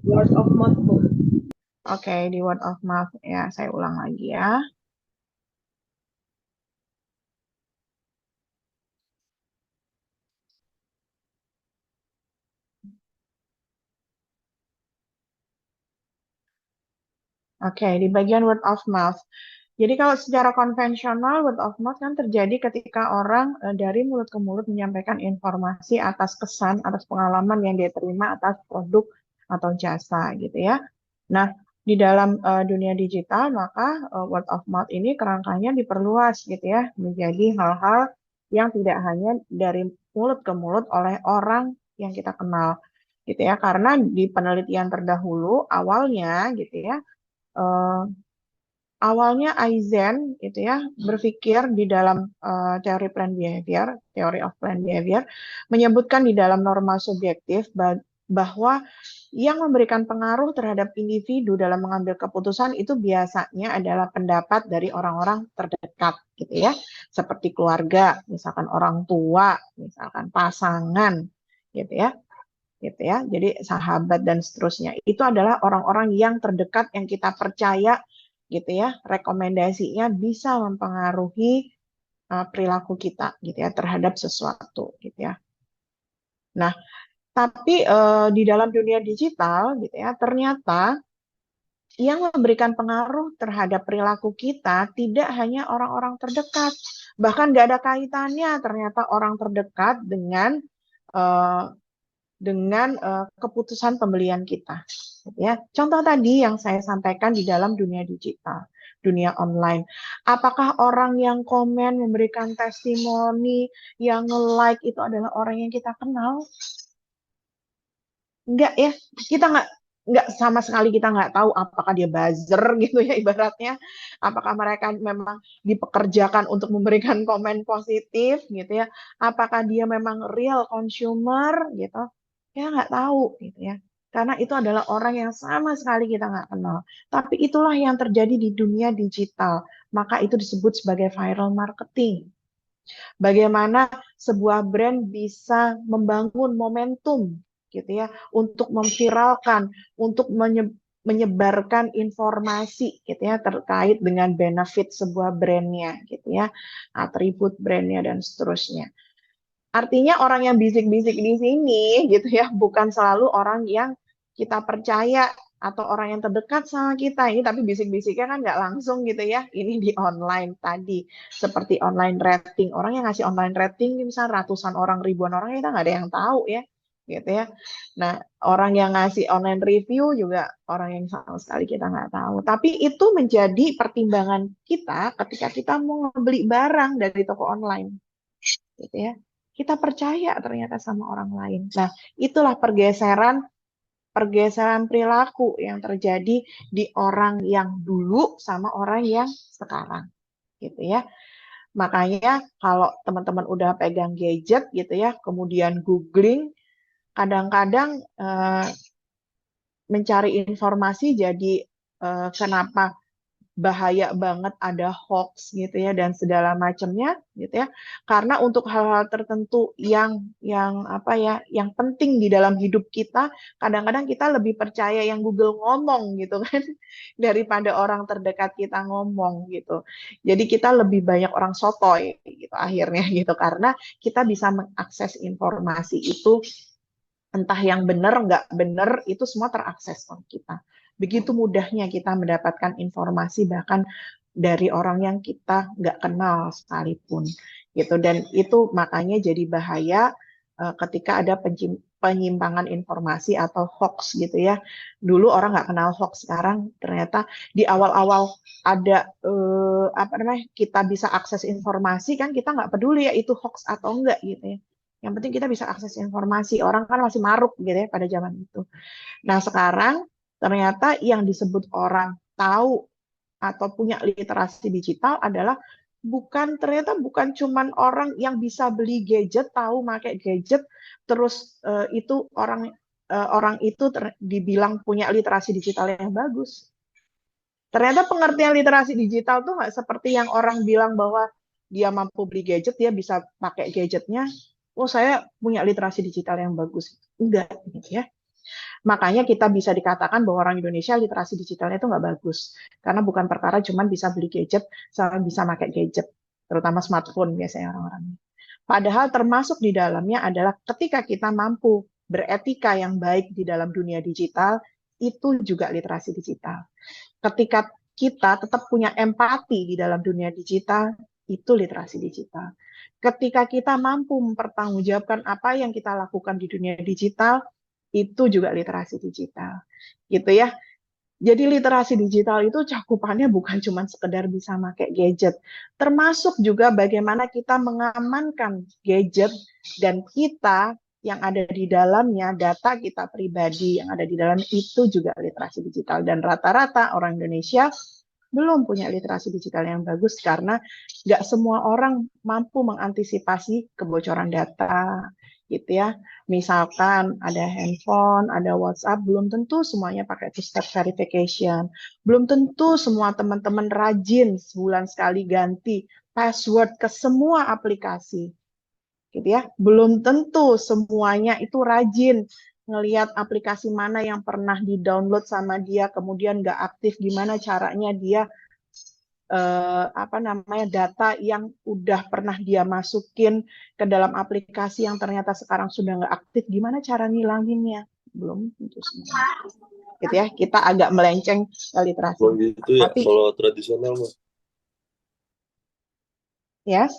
Word of mouth tuh. Oke, di word of mouth ya, saya ulang lagi ya. Oke, di bagian word of mouth. Jadi kalau secara konvensional word of mouth kan terjadi ketika orang dari mulut ke mulut menyampaikan informasi atas kesan, atas pengalaman yang dia terima atas produk atau jasa gitu ya. Nah, di dalam dunia digital maka word of mouth ini kerangkanya diperluas gitu ya, menjadi hal-hal yang tidak hanya dari mulut ke mulut oleh orang yang kita kenal gitu ya. Karena di penelitian terdahulu awalnya gitu ya, eh, awalnya Aizen itu ya berpikir di dalam teori plan behavior, teori of plan behavior, menyebutkan di dalam norma subjektif bahwa yang memberikan pengaruh terhadap individu dalam mengambil keputusan itu biasanya adalah pendapat dari orang-orang terdekat gitu ya, seperti keluarga, misalkan orang tua, misalkan pasangan gitu ya. Gitu ya. Jadi sahabat dan seterusnya itu adalah orang-orang yang terdekat yang kita percaya gitu ya. Rekomendasinya bisa mempengaruhi perilaku kita gitu ya terhadap sesuatu gitu ya. Nah, Tapi di dalam dunia digital gitu ya, ternyata yang memberikan pengaruh terhadap perilaku kita tidak hanya orang-orang terdekat, bahkan nggak ada kaitannya ternyata orang terdekat eh, dengan keputusan pembelian kita. Gitu ya. Contoh tadi yang saya sampaikan di dalam dunia digital, dunia online. Apakah orang yang komen, memberikan testimoni, yang nge-like itu adalah orang yang kita kenal? Enggak ya, kita nggak sama sekali kita nggak tahu apakah dia buzzer gitu ya ibaratnya, apakah mereka memang dipekerjakan untuk memberikan komen positif gitu ya, apakah dia memang real consumer gitu, ya nggak tahu gitu ya, karena itu adalah orang yang sama sekali kita nggak kenal. Tapi itulah yang terjadi di dunia digital, maka itu disebut sebagai viral marketing. Bagaimana sebuah brand bisa membangun momentum gitu ya untuk memviralkan, untuk menyebarkan informasi gitu ya terkait dengan benefit sebuah brandnya gitu ya, atribut brandnya dan seterusnya. Artinya orang yang bisik-bisik di sini gitu ya, bukan selalu orang yang kita percaya atau orang yang terdekat sama kita ini, tapi bisik-bisiknya kan nggak langsung gitu ya. Ini di online tadi, seperti online rating. Orang yang ngasih online rating, misalnya ratusan orang, ribuan orang, kita nggak ada yang tahu ya, gitu ya. Nah, orang yang ngasih online review juga orang yang sama sekali kita nggak tahu. Tapi itu menjadi pertimbangan kita ketika kita mau beli barang dari toko online gitu ya. Kita percaya ternyata sama orang lain. Nah, itulah pergeseran pergeseran perilaku yang terjadi di orang yang dulu sama orang yang sekarang gitu ya. Makanya kalau teman-teman udah pegang gadget gitu ya, kemudian googling, kadang-kadang mencari informasi jadi kenapa bahaya banget ada hoax gitu ya dan segala macamnya gitu ya, karena untuk hal-hal tertentu yang apa ya yang penting di dalam hidup kita, kadang-kadang kita lebih percaya yang Google ngomong gitu kan daripada orang terdekat kita ngomong gitu. Jadi kita lebih banyak orang sotoy gitu akhirnya gitu, karena kita bisa mengakses informasi itu, entah yang benar nggak benar itu semua terakses oleh kita. Begitu mudahnya kita mendapatkan informasi bahkan dari orang yang kita nggak kenal sekalipun gitu, dan itu makanya jadi bahaya ketika ada penyimpangan informasi atau hoax gitu ya. Dulu orang nggak kenal hoax, sekarang ternyata di awal-awal ada apa namanya kita bisa akses informasi kan, kita nggak peduli ya itu hoax atau enggak gitu ya, yang penting kita bisa akses informasi. Orang kan masih maruk gitu ya pada zaman itu. Nah, sekarang ternyata yang disebut orang tahu atau punya literasi digital adalah ternyata bukan cuman orang yang bisa beli gadget, tahu pakai gadget, terus itu orang itu dibilang punya literasi digital yang bagus. Ternyata pengertian literasi digital tuh nggak seperti yang orang bilang bahwa dia mampu beli gadget, dia bisa pakai gadgetnya. Oh, saya punya literasi digital yang bagus. Enggak, gitu ya. Makanya kita bisa dikatakan bahwa orang Indonesia literasi digitalnya itu nggak bagus. Karena bukan perkara cuman bisa beli gadget, sama bisa pakai gadget. Terutama smartphone biasanya orang-orang. Padahal termasuk di dalamnya adalah ketika kita mampu beretika yang baik di dalam dunia digital, itu juga literasi digital. Ketika kita tetap punya empati di dalam dunia digital, itu literasi digital. Ketika kita mampu mempertanggungjawabkan apa yang kita lakukan di dunia digital, itu juga literasi digital. Gitu ya. Jadi literasi digital itu cakupannya bukan cuma sekedar bisa pakai gadget, termasuk juga bagaimana kita mengamankan gadget dan kita yang ada di dalamnya, data kita pribadi yang ada di dalam itu juga literasi digital. Dan rata-rata orang Indonesia belum punya literasi digital yang bagus karena nggak semua orang mampu mengantisipasi kebocoran data gitu ya. Misalkan ada handphone, ada WhatsApp, belum tentu semuanya pakai two-step verification. Belum tentu semua teman-teman rajin sebulan sekali ganti password ke semua aplikasi gitu ya. Belum tentu semuanya itu rajin ngelihat aplikasi mana yang pernah di-download sama dia, kemudian nggak aktif, gimana caranya dia apa namanya data yang udah pernah dia masukin ke dalam aplikasi yang ternyata sekarang sudah nggak aktif, gimana cara ngilanginnya? Belum tentu semua. Gitu ya, kita agak melenceng ke literasi. Oh gitu ya, Tapi kalau tradisional mah. yes,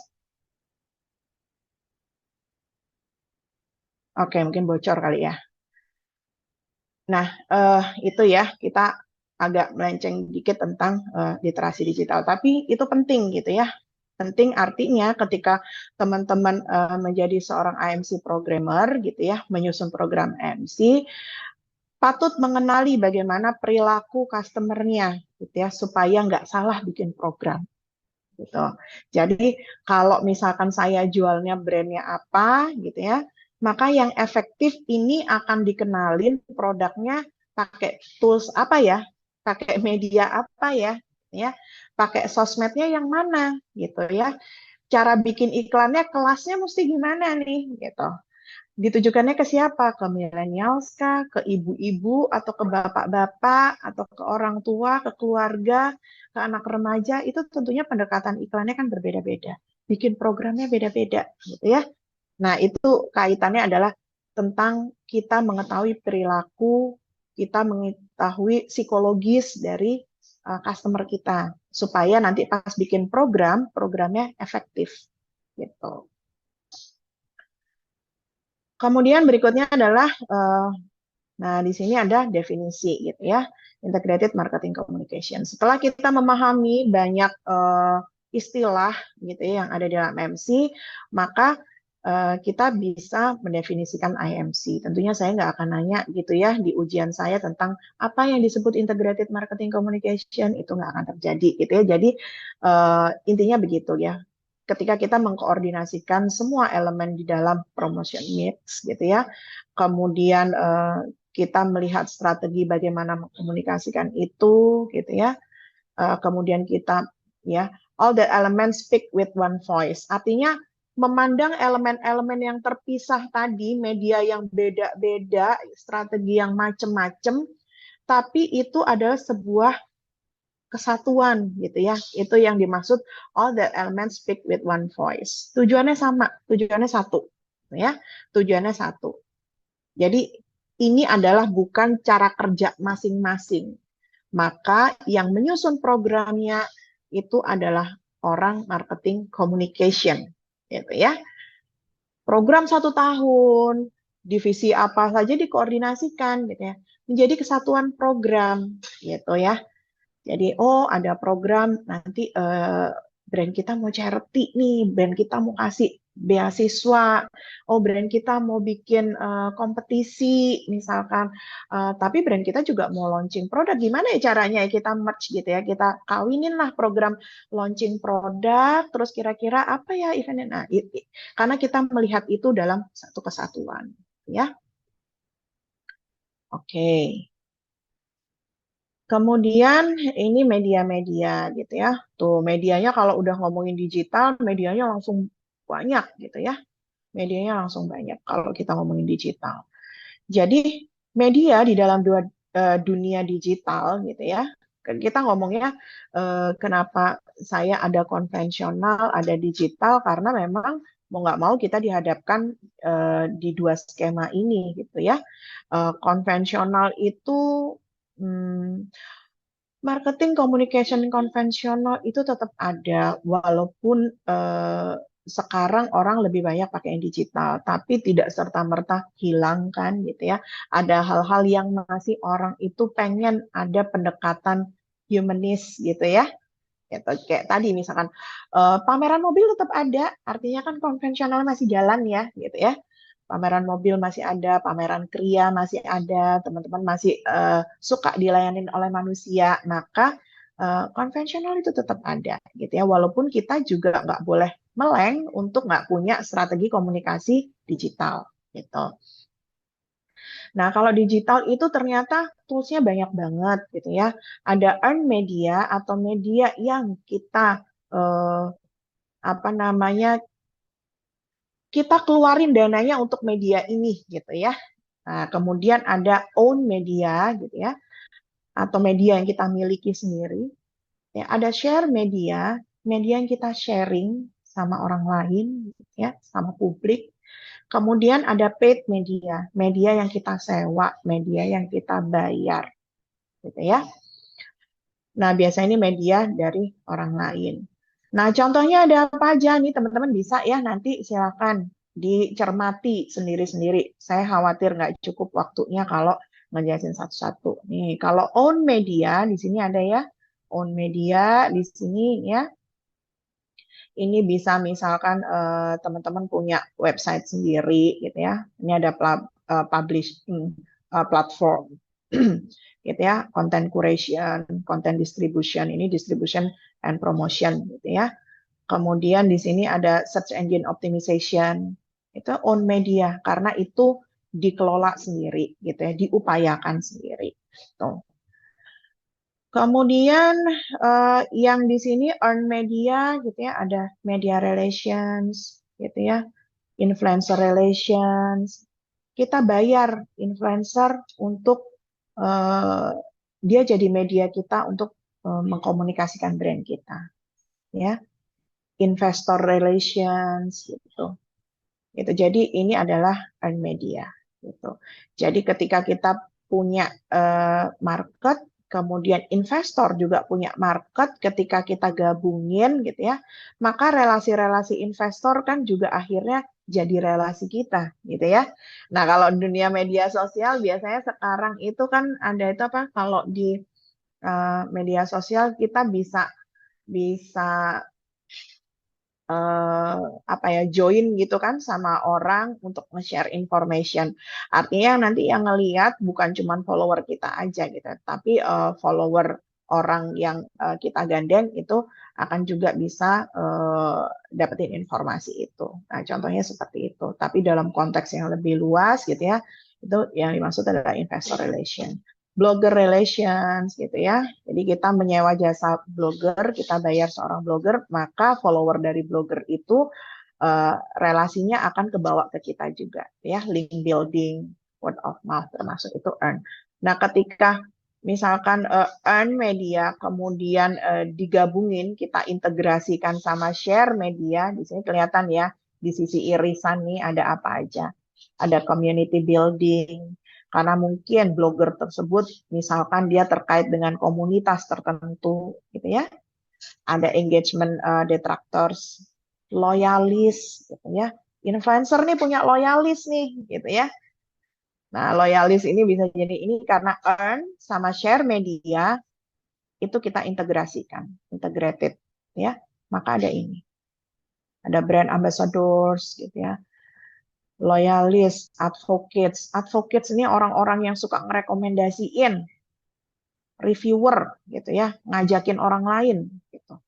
oke mungkin bocor kali ya. Nah, itu ya kita agak melenceng dikit tentang literasi digital, tapi itu penting gitu ya. Penting artinya ketika teman-teman menjadi seorang AMC programmer gitu ya, menyusun program AMC, patut mengenali bagaimana perilaku customer-nya gitu ya, supaya nggak salah bikin program gitu. Jadi kalau misalkan saya jualnya brandnya apa gitu ya, maka yang efektif ini akan dikenalin produknya pakai tools apa ya, pakai media apa ya, pakai sosmednya yang mana gitu ya. Cara bikin iklannya kelasnya mesti gimana nih gitu. Ditujukannya ke siapa? Ke millennials kah? Ke ibu-ibu atau ke bapak-bapak atau ke orang tua, ke keluarga, ke anak remaja? Itu tentunya pendekatan iklannya kan berbeda-beda. Bikin programnya beda-beda gitu ya. Nah, itu kaitannya adalah tentang kita mengetahui perilaku, kita mengetahui psikologis dari customer kita supaya nanti pas bikin program, programnya efektif gitu. Kemudian berikutnya adalah nah, di sini ada definisi gitu ya, integrated marketing communication. Setelah kita memahami banyak istilah gitu ya yang ada di dalam MC, maka kita bisa mendefinisikan IMC. Tentunya saya nggak akan nanya gitu ya di ujian saya tentang apa yang disebut integrated marketing communication, itu nggak akan terjadi gitu ya. Jadi intinya begitu ya. Ketika kita mengkoordinasikan semua elemen di dalam promotion mix gitu ya, kemudian kita melihat strategi bagaimana mengkomunikasikan itu gitu ya. Kemudian kita ya all the elements speak with one voice. Artinya memandang elemen-elemen yang terpisah tadi, media yang beda-beda, strategi yang macam-macam, tapi itu adalah sebuah kesatuan gitu ya. Itu yang dimaksud all the elements speak with one voice. Tujuannya sama, tujuannya satu ya. Tujuannya satu. Jadi ini adalah bukan cara kerja masing-masing. Maka yang menyusun programnya itu adalah orang marketing communication, gitu ya. Program 1 tahun, divisi apa saja dikoordinasikan, gitu ya, menjadi kesatuan program, gitu ya. Jadi, oh ada program nanti brand kita mau charity nih, brand kita mau kasih beasiswa, oh brand kita mau bikin kompetisi misalkan, tapi brand kita juga mau launching produk, gimana ya caranya ya kita merge gitu ya, kita kawinin lah program launching produk, terus kira-kira apa ya eventnya, nah karena kita melihat itu dalam satu kesatuan, ya. Oke. Kemudian ini media-media gitu ya. Tuh medianya kalau udah ngomongin digital, medianya langsung banyak gitu ya. Medianya langsung banyak kalau kita ngomongin digital. Jadi media di dalam dunia digital gitu ya. Kita ngomongnya kenapa saya ada konvensional, ada digital karena memang mau nggak mau kita dihadapkan di dua skema ini gitu ya. Konvensional itu hmm, marketing communication konvensional itu tetap ada, walaupun sekarang orang lebih banyak pakai yang digital, tapi tidak serta-merta hilang kan gitu ya. Ada hal-hal yang masih orang itu pengen ada pendekatan humanis gitu ya. Gitu. Kayak tadi misalkan pameran mobil tetap ada, artinya kan konvensional masih jalan ya gitu ya. Pameran mobil masih ada, pameran kria masih ada, teman-teman masih suka dilayanin oleh manusia, maka konvensional itu tetap ada, gitu ya. Walaupun kita juga nggak boleh meleng untuk nggak punya strategi komunikasi digital, gitu. Nah, kalau digital itu ternyata toolsnya banyak banget, gitu ya. Ada earn media atau media yang kita apa namanya kita keluarin dananya untuk media ini, gitu ya. Nah, kemudian ada own media gitu ya, atau media yang kita miliki sendiri. Ya, ada share media, media yang kita sharing sama orang lain, ya, sama publik. Kemudian ada paid media, media yang kita sewa, media yang kita bayar, gitu ya. Nah, biasanya ini media dari orang lain. Nah, contohnya ada apa aja nih teman-teman bisa ya nanti silakan dicermati sendiri-sendiri. Saya khawatir nggak cukup waktunya kalau ngejelasin satu-satu. Nih, kalau own media di sini ada ya, own media di sini ya. Ini bisa misalkan teman-teman punya website sendiri gitu ya. Ini ada publishing platform gitu ya, content curation, content distribution, ini distribution and promotion gitu ya. Kemudian di sini ada search engine optimization. Itu own media karena itu dikelola sendiri gitu ya, diupayakan sendiri. Tuh. Kemudian yang di sini earn media gitu ya, ada media relations gitu ya, influencer relations. Kita bayar influencer untuk uh, dia jadi media kita untuk mengkomunikasikan brand kita, ya. Investor relations gitu. Gitu. Jadi ini adalah earn media gitu. Jadi ketika kita punya market, kemudian investor juga punya market, ketika kita gabungin gitu ya, maka relasi-relasi investor kan juga akhirnya jadi relasi kita gitu ya. Nah, kalau dunia media sosial biasanya sekarang itu kan ada itu apa? Kalau di media sosial kita bisa bisa apa ya join gitu kan sama orang untuk nge-share information. Artinya yang nanti yang ngelihat bukan cuma follower kita aja gitu, tapi follower orang yang kita gandeng itu akan juga bisa dapetin informasi itu. Nah, contohnya seperti itu. Tapi dalam konteks yang lebih luas gitu ya, itu yang dimaksud adalah investor relation. Blogger relations gitu ya. Jadi kita menyewa jasa blogger, kita bayar seorang blogger, maka follower dari blogger itu relasinya akan kebawa ke kita juga ya, link building, word of mouth termasuk itu earn. Nah, ketika misalkan earn media kemudian digabungin, kita integrasikan sama share media, di sini kelihatan ya di sisi irisan nih ada apa aja. Ada community building, karena mungkin blogger tersebut misalkan dia terkait dengan komunitas tertentu gitu ya, ada engagement detractors, loyalis gitu ya, influencer nih punya loyalis nih gitu ya. Nah, loyalis ini bisa jadi ini karena earn sama share media itu kita integrasikan, integrated ya, maka ada ini, ada brand ambassadors gitu ya, loyalis, advocates. Advocates ini orang-orang yang suka ngerekomendasiin, reviewer gitu ya, ngajakin orang lain gitu.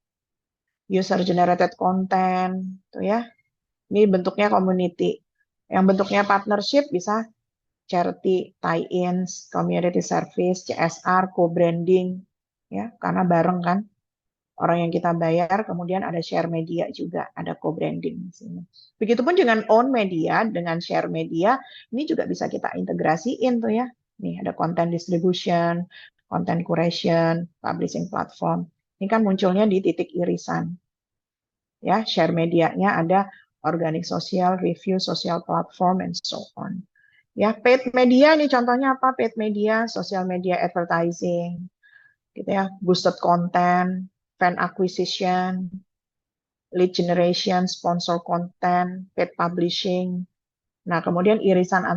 User generated content gitu ya. Ini bentuknya community. Yang bentuknya partnership bisa charity, tie-ins, community service, CSR, co-branding ya, karena bareng kan orang yang kita bayar, kemudian ada share media juga, ada co-branding di sini. Begitupun dengan own media, dengan share media, ini juga bisa kita integrasiin tuh ya. Nih ada content distribution, content curation, publishing platform. Ini kan munculnya di titik irisan. Ya, share medianya ada organic social, review, social platform, and so on. Ya, paid media nih contohnya apa? Paid media, social media advertising, gitu ya, boosted content, fan acquisition, lead generation, sponsor content, paid publishing. Nah, kemudian irisan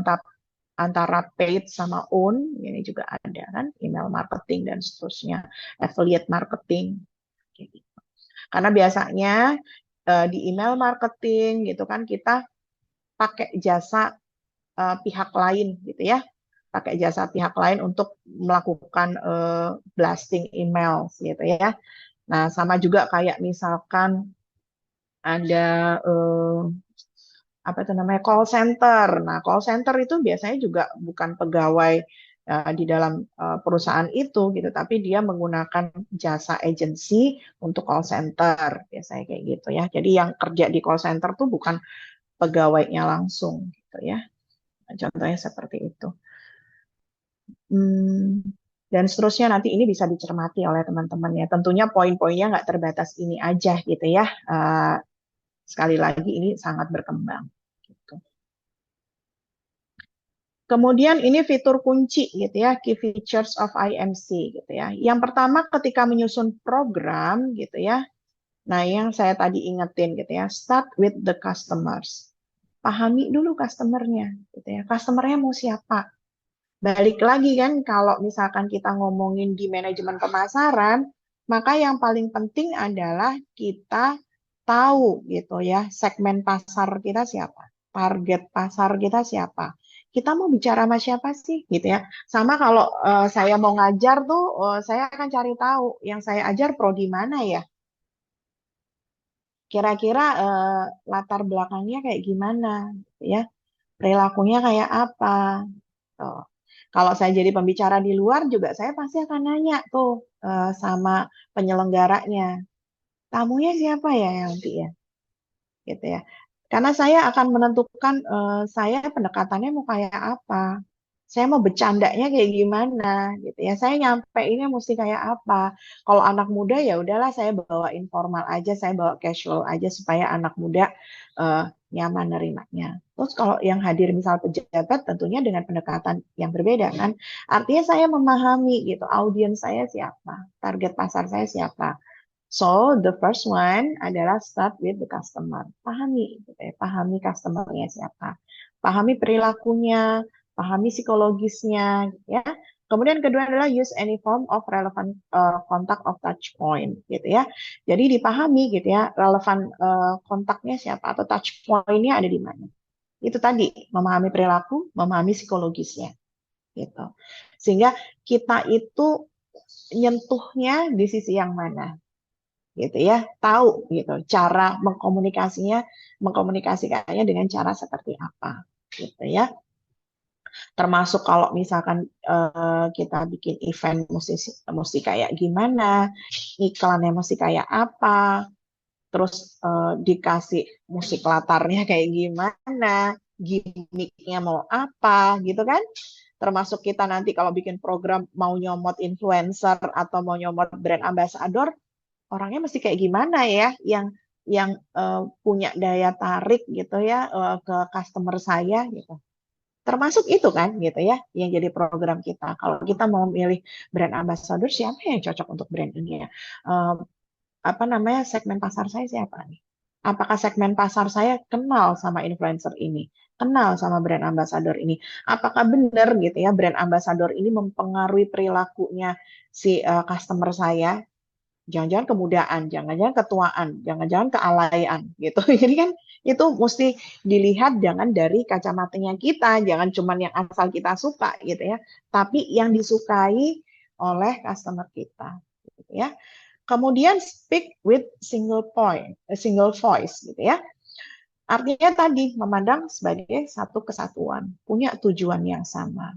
antara paid sama own, ini juga ada kan, email marketing dan seterusnya, affiliate marketing. Karena biasanya di email marketing gitu kan kita pakai jasa pihak lain gitu ya, pakai jasa pihak lain untuk melakukan blasting email gitu ya. Nah, sama juga kayak misalkan ada apa itu namanya call center. Nah, call center itu biasanya juga bukan pegawai di dalam perusahaan itu gitu, tapi dia menggunakan jasa agensi untuk call center biasanya kayak gitu ya. Jadi yang kerja di call center tuh bukan pegawainya langsung gitu ya. Nah, contohnya seperti itu. Hmm, Dan seterusnya nanti ini bisa dicermati oleh teman-teman ya. Tentunya poin-poinnya nggak terbatas ini aja gitu ya. Sekali lagi ini sangat berkembang. Gitu. Kemudian ini fitur kunci gitu ya, key features of IMC gitu ya. Yang pertama ketika menyusun program gitu ya. Nah, yang saya tadi ingetin gitu ya, start with the customers. Pahami dulu customernya gitu ya. Customernya mau siapa? Balik lagi kan, kalau misalkan kita ngomongin di manajemen pemasaran, maka yang paling penting adalah kita tahu gitu ya, segmen pasar kita siapa, target pasar kita siapa. Kita mau bicara sama siapa sih gitu ya. Sama kalau saya mau ngajar tuh, saya akan cari tahu yang saya ajar prodi mana ya. Kira-kira latar belakangnya kayak gimana gitu ya. Perilakunya kayak apa. Tuh. Kalau saya jadi pembicara di luar juga saya pasti akan nanya tuh sama penyelenggaranya. Tamunya siapa ya nanti ya? Gitu ya. Karena saya akan menentukan saya pendekatannya mau kayak apa. Saya mau bercandanya kayak gimana gitu ya. Saya nyampe ini mesti kayak apa. Kalau anak muda ya udahlah saya bawa informal aja, saya bawa casual aja supaya anak muda eh, nyaman nerimanya. Terus kalau yang hadir misal pejabat tentunya dengan pendekatan yang berbeda kan. Artinya saya memahami gitu audiens saya siapa, target pasar saya siapa. So, the first one adalah start with the customer. Pahami, gitu ya. Pahami customer-nya siapa. Pahami perilakunya, pahami psikologisnya, gitu ya. Kemudian kedua adalah use any form of relevant contact of touch point, gitu ya. Jadi dipahami, gitu ya, relevan kontaknya siapa atau touch point-nya ada di mana. Itu tadi, memahami perilaku, memahami psikologisnya, gitu. Sehingga kita itu nyentuhnya di sisi yang mana gitu ya, tahu gitu cara mengkomunikasikannya dengan cara seperti apa gitu ya. Termasuk kalau misalkan kita bikin event mesti kayak gimana, iklannya mesti kayak apa, terus dikasih musik latarnya kayak gimana, gimmicknya mau apa gitu kan. Termasuk kita nanti kalau bikin program mau nyomot influencer atau mau nyomot brand ambassador, orangnya mesti kayak gimana ya yang punya daya tarik gitu ya ke customer saya gitu. Termasuk itu kan gitu ya yang jadi program kita. Kalau kita mau milih brand ambassador siapa yang cocok untuk brand ini ya? Eh, apa namanya segmen pasar saya siapa nih? Apakah segmen pasar saya kenal sama influencer ini? Kenal sama brand ambassador ini? Apakah benar gitu ya brand ambassador ini mempengaruhi perilakunya si customer saya? Jangan-jangan kemudaan, jangan-jangan ketuaan, jangan-jangan kealayan gitu. Jadi kan itu mesti dilihat jangan dari kacamatanya kita, jangan cuma yang asal kita suka gitu ya, tapi yang disukai oleh customer kita gitu ya. Kemudian speak with single voice gitu ya. Artinya tadi memandang sebagai satu kesatuan, punya tujuan yang sama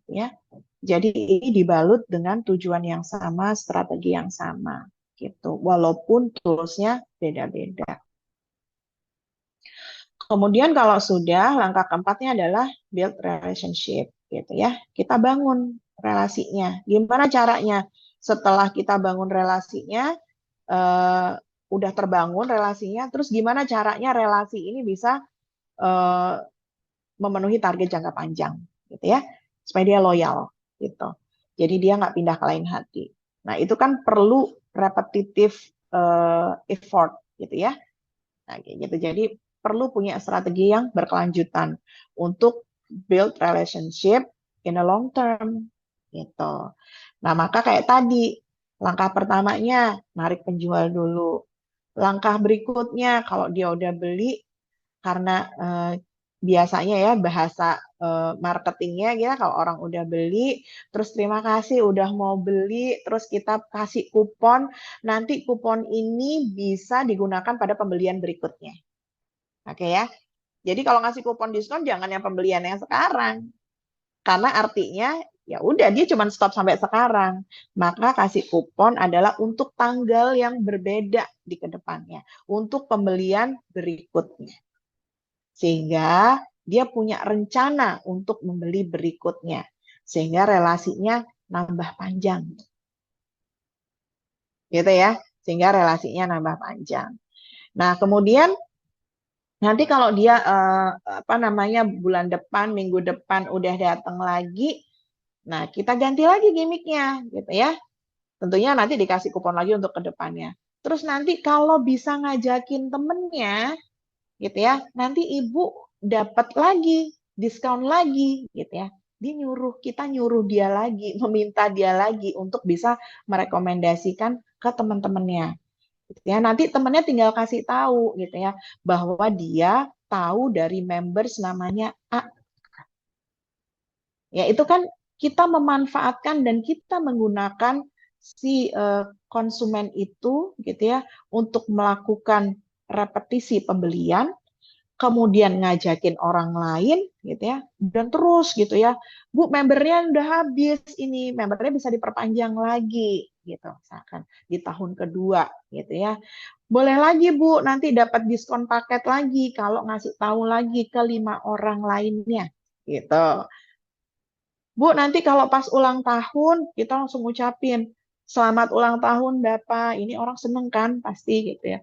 ya. Jadi ini dibalut dengan tujuan yang sama, strategi yang sama gitu. Walaupun toolsnya beda-beda. Kemudian kalau sudah langkah keempatnya adalah build relationship gitu ya. Kita bangun relasinya. Gimana caranya? Setelah kita bangun relasinya, eh, udah terbangun relasinya, terus gimana caranya relasi ini bisa eh, memenuhi target jangka panjang gitu ya, supaya dia loyal gitu. Jadi dia nggak pindah ke lain hati. Nah itu kan perlu repetitive effort gitu ya. Nah, gitu. Jadi perlu punya strategi yang berkelanjutan untuk build relationship in a long term gitu. Nah, maka kayak tadi langkah pertamanya narik penjual dulu. Langkah berikutnya kalau dia udah beli karena biasanya ya bahasa marketingnya ya kalau orang udah beli terus terima kasih udah mau beli terus kita kasih kupon nanti kupon ini bisa digunakan pada pembelian berikutnya. Oke ya. Jadi kalau ngasih kupon diskon jangan yang pembelian yang sekarang karena artinya ya udah dia cuma stop sampai sekarang. Maka kasih kupon adalah untuk tanggal yang berbeda di kedepannya, untuk pembelian berikutnya. Sehingga dia punya rencana untuk membeli berikutnya. Sehingga relasinya nambah panjang. Gitu ya, sehingga relasinya nambah panjang. Nah, kemudian nanti kalau dia apa namanya bulan depan, minggu depan udah datang lagi, nah kita ganti lagi gimmicknya, gitu ya. Tentunya nanti dikasih kupon lagi untuk ke depannya. Terus nanti kalau bisa ngajakin temennya, gitu ya, nanti ibu dapat lagi diskon lagi, gitu ya. Kita nyuruh dia lagi, meminta dia lagi untuk bisa merekomendasikan ke teman-temannya. Gitu ya, nanti temennya tinggal kasih tahu gitu ya bahwa dia tahu dari members namanya A. Ya itu kan kita memanfaatkan dan kita menggunakan si konsumen itu gitu ya untuk melakukan repetisi pembelian, kemudian ngajakin orang lain gitu ya, dan terus gitu ya, Bu, membernya udah habis, ini membernya bisa diperpanjang lagi gitu, misalkan di tahun kedua gitu ya, boleh lagi Bu, nanti dapat diskon paket lagi kalau ngasih tahu lagi ke 5 orang lainnya gitu. Bu, nanti kalau pas ulang tahun kita langsung ucapin selamat ulang tahun Bapak, ini orang seneng kan pasti gitu ya,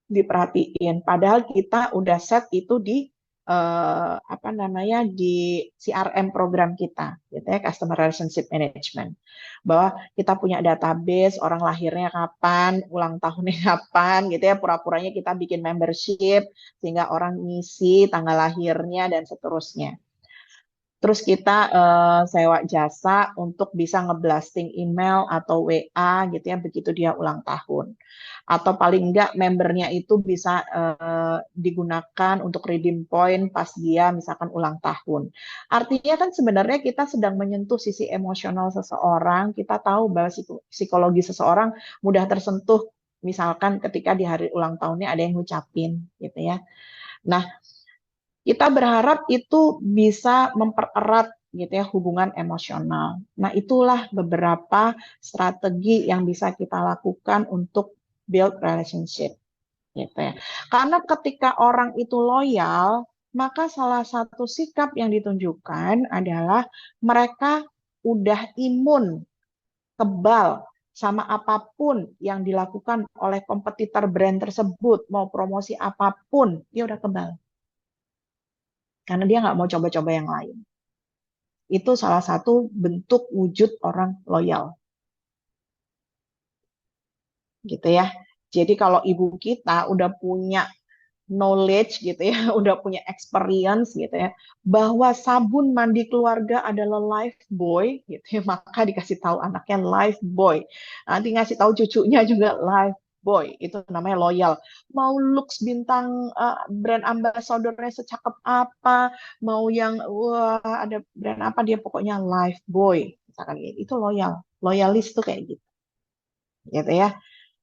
diperhatiin. Padahal kita udah set itu di apa namanya di CRM program kita, gitu ya, Customer Relationship Management. Bahwa kita punya database orang lahirnya kapan, ulang tahunnya kapan, gitu ya. Pura-puranya kita bikin membership sehingga orang ngisi tanggal lahirnya dan seterusnya. Terus kita sewa jasa untuk bisa ngeblasting email atau WA gitu ya begitu dia ulang tahun. Atau paling enggak membernya itu bisa digunakan untuk redeem point pas dia misalkan ulang tahun. Artinya kan sebenarnya kita sedang menyentuh sisi emosional seseorang, kita tahu bahwa psikologi seseorang mudah tersentuh misalkan ketika di hari ulang tahunnya ada yang ngucapin gitu ya. Nah, kita berharap itu bisa mempererat gitu ya hubungan emosional. Nah, itulah beberapa strategi yang bisa kita lakukan untuk build relationship gitu ya. Karena ketika orang itu loyal, maka salah satu sikap yang ditunjukkan adalah mereka udah imun, kebal sama apapun yang dilakukan oleh kompetitor brand tersebut, mau promosi apapun, dia udah kebal. Karena dia nggak mau coba-coba yang lain. Itu salah satu bentuk wujud orang loyal. Gitu ya. Jadi kalau ibu kita udah punya knowledge gitu ya, udah punya experience gitu ya, bahwa sabun mandi keluarga adalah life boy gitu ya, maka dikasih tahu anaknya life boy. Nanti ngasih tahu cucunya juga life boy, itu namanya loyal. Mau looks bintang brand ambassadornya secakep apa, mau yang wah ada brand apa dia pokoknya life boy, misalkan gitu. Itu loyal. Loyalis tuh kayak gitu. Gitu ya.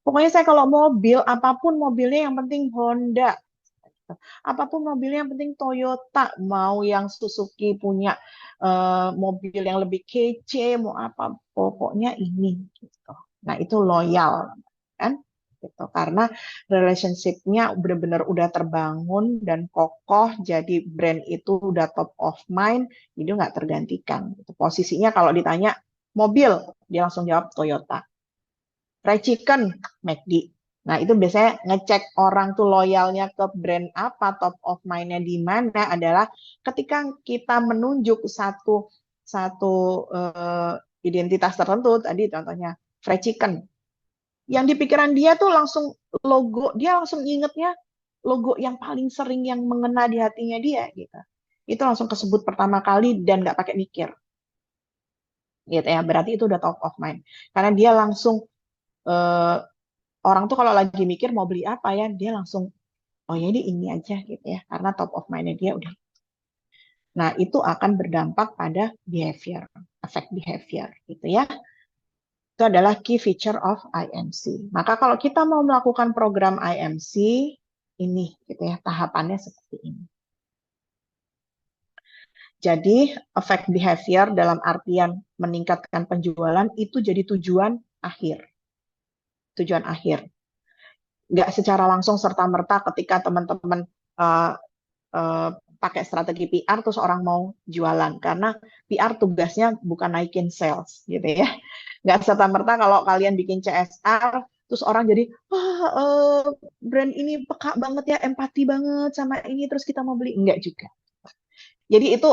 Pokoknya saya kalau mobil, apapun mobilnya yang penting Honda. Apapun mobilnya yang penting Toyota, mau yang Suzuki punya mobil yang lebih kece, mau apa, pokoknya ini. Gitu. Nah itu loyal, kan? Gitu. Karena relationship-nya benar-benar udah terbangun dan kokoh, jadi brand itu udah top of mind, jadi nggak tergantikan. Gitu. Posisinya kalau ditanya mobil, dia langsung jawab Toyota. Fried chicken, McD. Nah, itu biasanya ngecek orang tuh loyalnya ke brand apa, top of mind-nya di mana adalah ketika kita menunjuk satu satu identitas tertentu, tadi contohnya fried chicken. Yang di pikiran dia tuh langsung logo, dia langsung ingetnya logo yang paling sering yang mengena di hatinya dia gitu. Itu langsung kesebut pertama kali dan nggak pakai mikir. Gitu ya, berarti itu udah top of mind. Karena dia langsung eh, orang tuh kalau lagi mikir mau beli apa ya, dia langsung, oh ya ini aja gitu ya, karena top of mind-nya dia udah. Nah, itu akan berdampak pada behavior, effect behavior gitu ya. Itu adalah key feature of IMC. Maka kalau kita mau melakukan program IMC, ini gitu ya, tahapannya seperti ini. Jadi, effect behavior dalam artian meningkatkan penjualan itu jadi tujuan akhir. Tujuan akhir. Nggak secara langsung serta-merta ketika teman-teman uh, pakai strategi PR terus orang mau jualan, karena PR tugasnya bukan naikin sales gitu ya. Nggak serta-merta kalau kalian bikin CSR terus orang jadi brand ini peka banget ya, empati banget sama ini terus kita mau beli, enggak juga. Jadi itu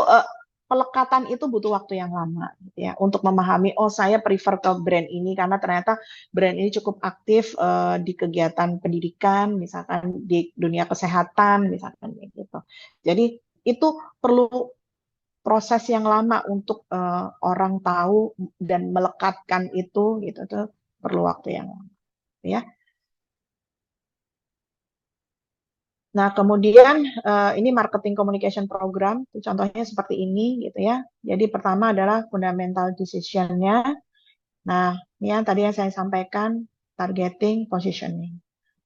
pelekatan itu butuh waktu yang lama gitu ya untuk memahami, oh saya prefer ke brand ini karena ternyata brand ini cukup aktif di kegiatan pendidikan, misalkan di dunia kesehatan, misalkan kayak gitu. Jadi itu perlu proses yang lama untuk orang tahu dan melekatkan itu gitu tuh, perlu waktu yang lama ya. Nah, kemudian ini marketing communication program, contohnya seperti ini gitu ya. Jadi pertama adalah fundamental decision-nya. Nah, ini yang tadi yang saya sampaikan, targeting, positioning.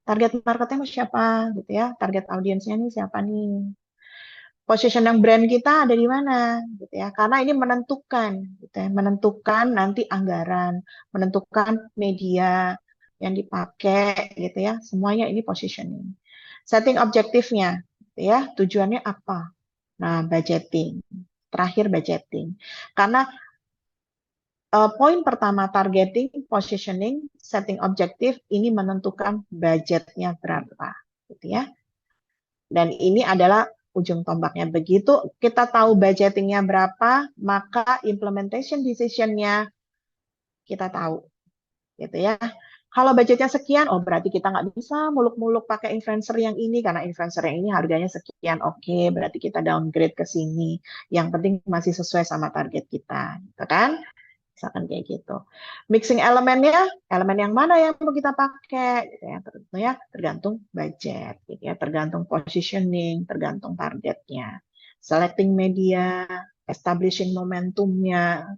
Target marketnya siapa gitu ya? Target audiensnya ini siapa nih? Position yang brand kita ada di mana gitu ya? Karena ini menentukan gitu ya, menentukan nanti anggaran, menentukan media yang dipakai gitu ya. Semuanya ini positioning. Setting objektifnya gitu ya, tujuannya apa? Nah, budgeting. Terakhir budgeting. Karena poin pertama targeting, positioning, setting objektif ini menentukan budgetnya berapa gitu ya. Dan ini adalah ujung tombaknya. Begitu kita tahu budgetingnya berapa, maka implementation decision-nya kita tahu, gitu ya. Kalau budgetnya sekian, oh berarti kita nggak bisa muluk-muluk pakai influencer yang ini, karena influencer yang ini harganya sekian. Oke, berarti kita downgrade ke sini. Yang penting masih sesuai sama target kita, gitu kan? Misalkan kayak gitu. Mixing elemennya, elemen yang mana yang perlu kita pakai? Gitu ya, tentunya tergantung budget, gitu ya, tergantung positioning, tergantung targetnya. Selecting media, establishing momentumnya,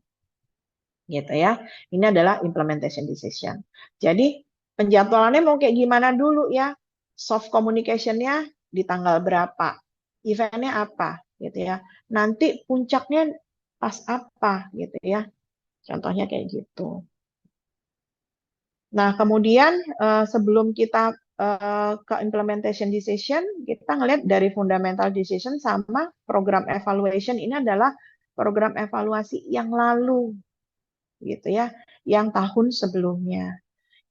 gitu ya. Ini adalah implementation decision. Jadi penjadwalannya mau kayak gimana dulu ya? Soft communication-nya di tanggal berapa? Event-nya apa? Gitu ya. Nanti puncaknya pas apa? Gitu ya. Contohnya kayak gitu. Nah, kemudian sebelum kita ke implementation decision, kita ngelihat dari fundamental decision sama program evaluation ini adalah program evaluasi yang lalu, gitu ya, yang tahun sebelumnya.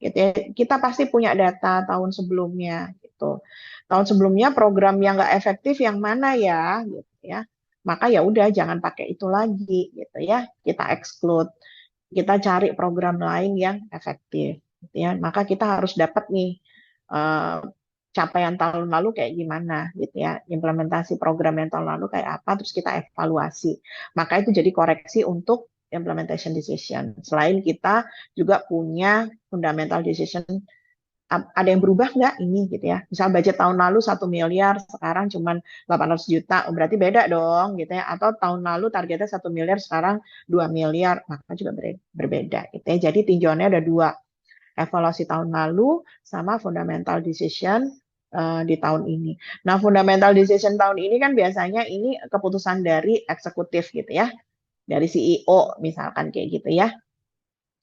Gitu ya. Kita pasti punya data tahun sebelumnya, gitu. Tahun sebelumnya program yang nggak efektif yang mana ya, gitu ya. Maka ya udah jangan pakai itu lagi, gitu ya. Kita exclude, kita cari program lain yang efektif gitu ya. Maka kita harus dapat nih eh, capaian tahun lalu kayak gimana gitu ya. Implementasi program yang tahun lalu kayak apa, terus kita evaluasi. Maka itu jadi koreksi untuk implementation decision. Selain kita juga punya fundamental decision, ada yang berubah nggak ini gitu ya. Misal budget tahun lalu 1 miliar, sekarang cuma 800 juta, oh, berarti beda dong gitu ya. Atau tahun lalu targetnya 1 miliar, sekarang 2 miliar, maka juga berbeda gitu ya. Jadi tinjauannya ada dua, evaluasi tahun lalu sama fundamental decision di tahun ini. Nah, fundamental decision tahun ini kan biasanya ini keputusan dari eksekutif gitu ya, dari CEO misalkan kayak gitu ya.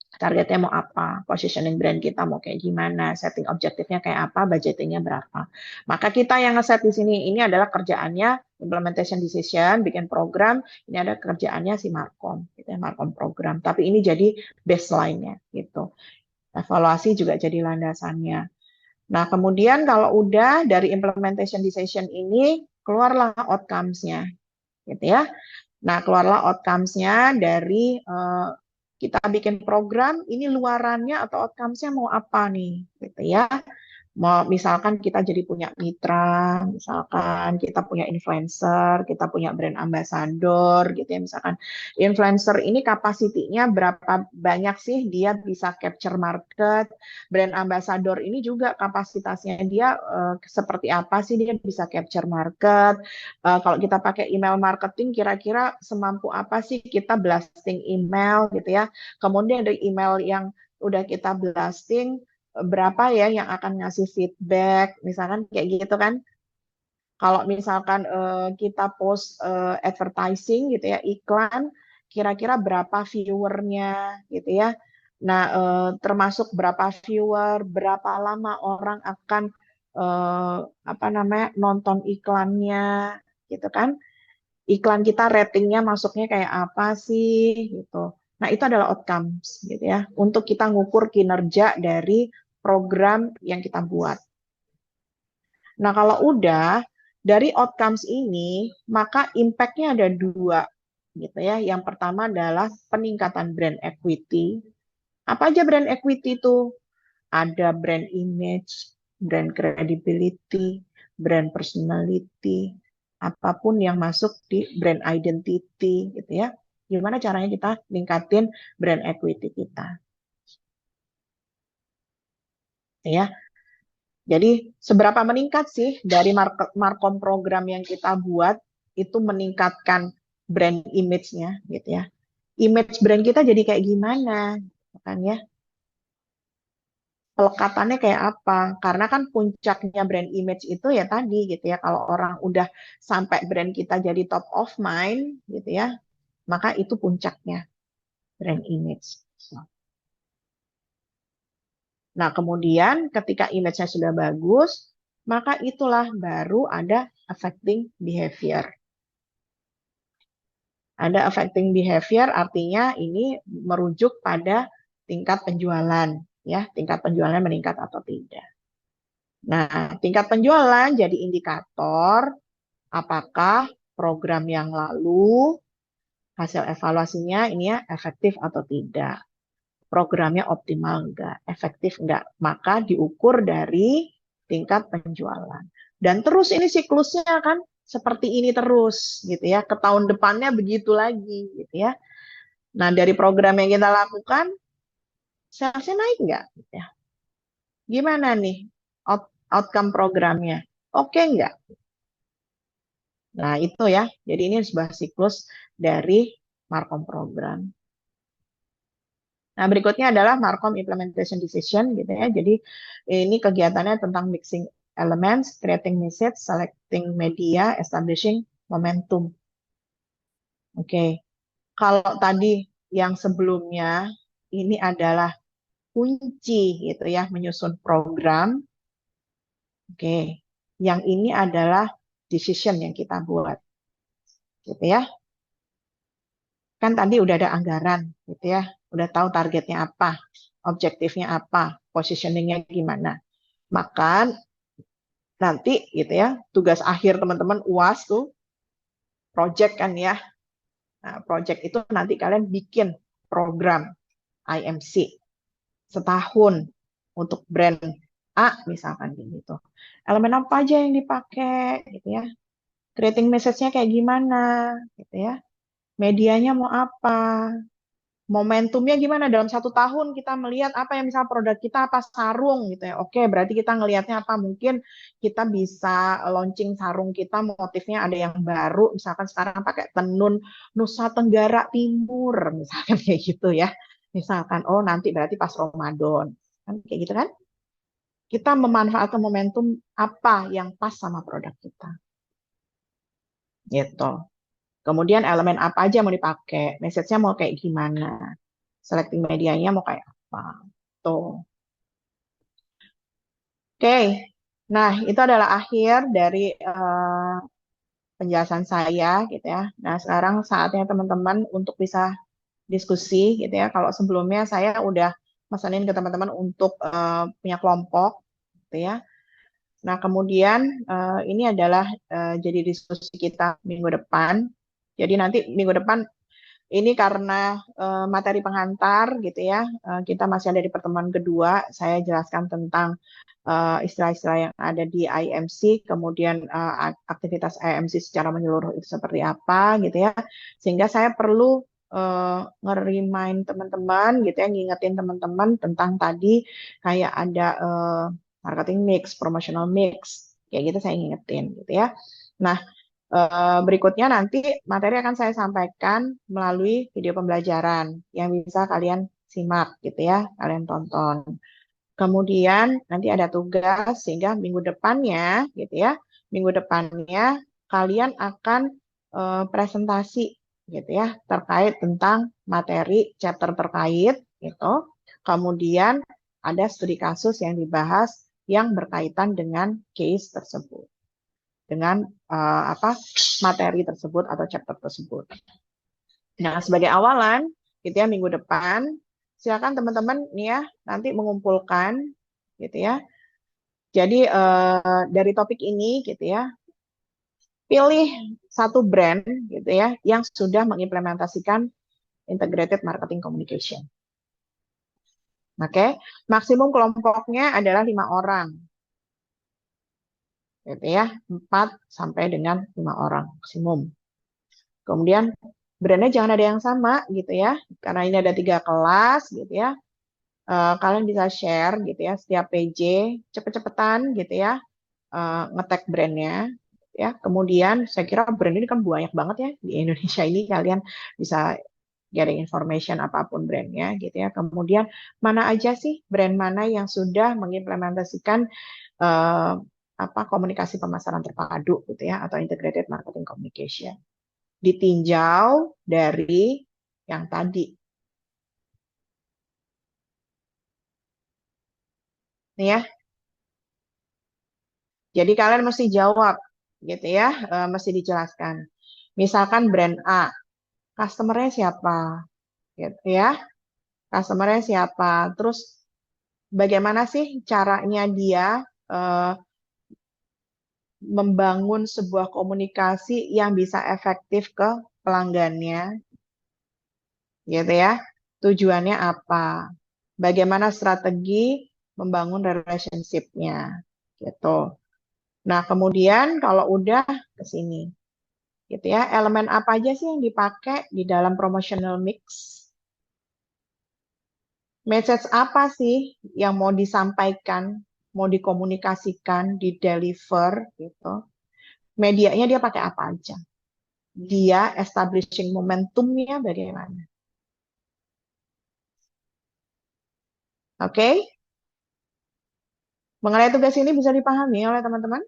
Targetnya mau apa, positioning brand kita mau kayak gimana, setting objektifnya kayak apa, budgetingnya berapa. Maka kita yang ngeset di sini, ini adalah kerjaannya implementation decision, bikin program, ini ada kerjaannya si Markom, gitu ya, Markom program. Tapi ini jadi baseline-nya, gitu. Evaluasi juga jadi landasannya. Nah, kemudian kalau udah dari implementation decision ini, keluarlah outcomes-nya, gitu ya. Nah, keluarlah outcomes-nya dari kita bikin program, ini luarannya atau outcomes-nya mau apa nih, gitu ya. Mau misalkan kita jadi punya mitra, misalkan kita punya influencer, kita punya brand ambassador gitu ya, misalkan influencer ini kapasitinya berapa banyak sih dia bisa capture market, brand ambassador ini juga kapasitasnya dia seperti apa sih dia bisa capture market. Kalau kita pakai email marketing kira-kira semampu apa sih kita blasting email gitu ya. Kemudian dari email yang udah kita blasting, berapa ya yang akan ngasih feedback, misalkan kayak gitu kan. Kalau misalkan kita post advertising gitu ya, iklan, kira-kira berapa viewernya gitu ya. Nah, termasuk berapa viewer, berapa lama orang akan apa namanya nonton iklannya, gitu kan. Iklan kita ratingnya masuknya kayak apa sih gitu. Nah, itu adalah outcomes gitu ya. Untuk kita ngukur kinerja dari program yang kita buat. Nah, kalau udah dari outcomes ini, maka impact-nya ada dua gitu ya. Yang pertama adalah peningkatan brand equity. Apa aja brand equity itu? Ada brand image, brand credibility, brand personality, apapun yang masuk di brand identity gitu ya. Gimana caranya kita ningkatin brand equity kita? Ya. Jadi seberapa meningkat sih dari markom program yang kita buat itu meningkatkan brand image-nya gitu ya. Image brand kita jadi kayak gimana kan ya? Pelekatannya kayak apa? Karena kan puncaknya brand image itu ya tadi gitu ya. Kalau orang udah sampai brand kita jadi top of mind gitu ya, maka itu puncaknya brand image. Nah, kemudian ketika image-nya sudah bagus, maka itulah baru ada affecting behavior. Ada affecting behavior artinya ini merujuk pada tingkat penjualan, ya, tingkat penjualan meningkat atau tidak. Nah, tingkat penjualan jadi indikator apakah program yang lalu hasil evaluasinya ini ya efektif atau tidak. Programnya optimal enggak, efektif enggak. Maka diukur dari tingkat penjualan. Dan terus ini siklusnya kan seperti ini terus gitu ya. Ke tahun depannya begitu lagi gitu ya. Nah, dari program yang kita lakukan salesnya naik enggak gitu ya. Gimana nih outcome programnya? Oke enggak? Nah, itu ya. Jadi ini sebuah siklus dari Markom program. Nah, berikutnya adalah Markom implementation decision gitu ya. Jadi ini kegiatannya tentang mixing elements, creating message, selecting media, establishing momentum. Oke. Kalau tadi yang sebelumnya ini adalah kunci gitu ya menyusun program. Oke. Yang ini adalah decision yang kita buat. Gitu ya. Kan tadi udah ada anggaran gitu ya, udah tahu targetnya apa, objektifnya apa, positioningnya gimana. Maka nanti gitu ya, tugas akhir teman-teman UAS tuh project kan ya. Nah, project itu nanti kalian bikin program IMC setahun untuk brand A misalkan gitu. Elemen apa aja yang dipakai gitu ya. Creating message-nya kayak gimana gitu ya. Medianya mau apa, momentumnya gimana dalam 1 tahun kita melihat apa yang misal produk kita apa sarung gitu ya. Oke, berarti kita ngelihatnya apa mungkin kita bisa launching sarung kita motifnya ada yang baru misalkan sekarang pakai tenun Nusa Tenggara Timur misalkan kayak gitu ya. Misalkan oh nanti berarti pas Ramadan. Kan kayak gitu kan? Kita memanfaatkan momentum apa yang pas sama produk kita. Gitu. Kemudian elemen apa aja mau dipakai, message-nya mau kayak gimana, selecting medianya mau kayak apa. Tuh. Oke, nah itu adalah akhir dari penjelasan saya gitu ya. Nah sekarang saatnya teman-teman untuk bisa diskusi gitu ya. Kalau sebelumnya saya udah mesenin ke teman-teman untuk punya kelompok gitu ya. Nah kemudian ini adalah jadi diskusi kita minggu depan. Jadi nanti minggu depan ini karena materi pengantar gitu ya, kita masih ada di pertemuan kedua. Saya jelaskan tentang istilah-istilah yang ada di IMC, kemudian aktivitas IMC secara menyeluruh itu seperti apa gitu ya. Sehingga saya perlu nge-remind teman-teman gitu ya, ngingetin teman-teman tentang tadi kayak ada marketing mix, promotional mix, kayak gitu saya ngingetin gitu ya. Nah, berikutnya nanti materi akan saya sampaikan melalui video pembelajaran yang bisa kalian simak gitu ya, kalian tonton. Kemudian nanti ada tugas sehingga minggu depannya gitu ya, minggu depannya kalian akan presentasi gitu ya terkait tentang materi chapter terkait gitu. Kemudian ada studi kasus yang dibahas yang berkaitan dengan case tersebut. dengan materi tersebut atau chapter tersebut. Nah, sebagai awalan, gitu ya, minggu depan, silakan teman-teman nih ya nanti mengumpulkan, gitu ya. Jadi dari topik ini, gitu ya, pilih satu brand, gitu ya, yang sudah mengimplementasikan integrated marketing communication. Oke, maksimum kelompoknya adalah 5 orang, gitu ya, 4 sampai dengan 5 orang maksimum. Kemudian brandnya jangan ada yang sama, gitu ya, karena ini ada 3 kelas, gitu ya. Kalian bisa share, gitu ya, setiap PJ cepet-cepetan, gitu ya, nge-tag brandnya, ya. Kemudian saya kira brand ini kan banyak banget ya di Indonesia ini, kalian bisa getting information apapun brandnya, gitu ya. Kemudian mana aja sih brand mana yang sudah mengimplementasikan komunikasi pemasaran terpadu, gitu ya, atau integrated marketing communication. Ditinjau dari yang tadi. Nih ya. Jadi kalian mesti jawab, gitu ya, mesti dijelaskan. Misalkan brand A, customer-nya siapa, gitu ya, customer-nya siapa, terus bagaimana sih caranya dia membangun sebuah komunikasi yang bisa efektif ke pelanggannya, gitu ya, tujuannya apa, bagaimana strategi membangun relationship-nya, gitu. Nah, kemudian kalau udah ke sini, gitu ya, elemen apa aja sih yang dipakai di dalam promotional mix? Message apa sih yang mau disampaikan, mau dikomunikasikan, di deliver gitu. Medianya dia pakai apa aja? Dia establishing momentumnya bagaimana? Oke? Mengenai tugas ini bisa dipahami oleh teman-teman?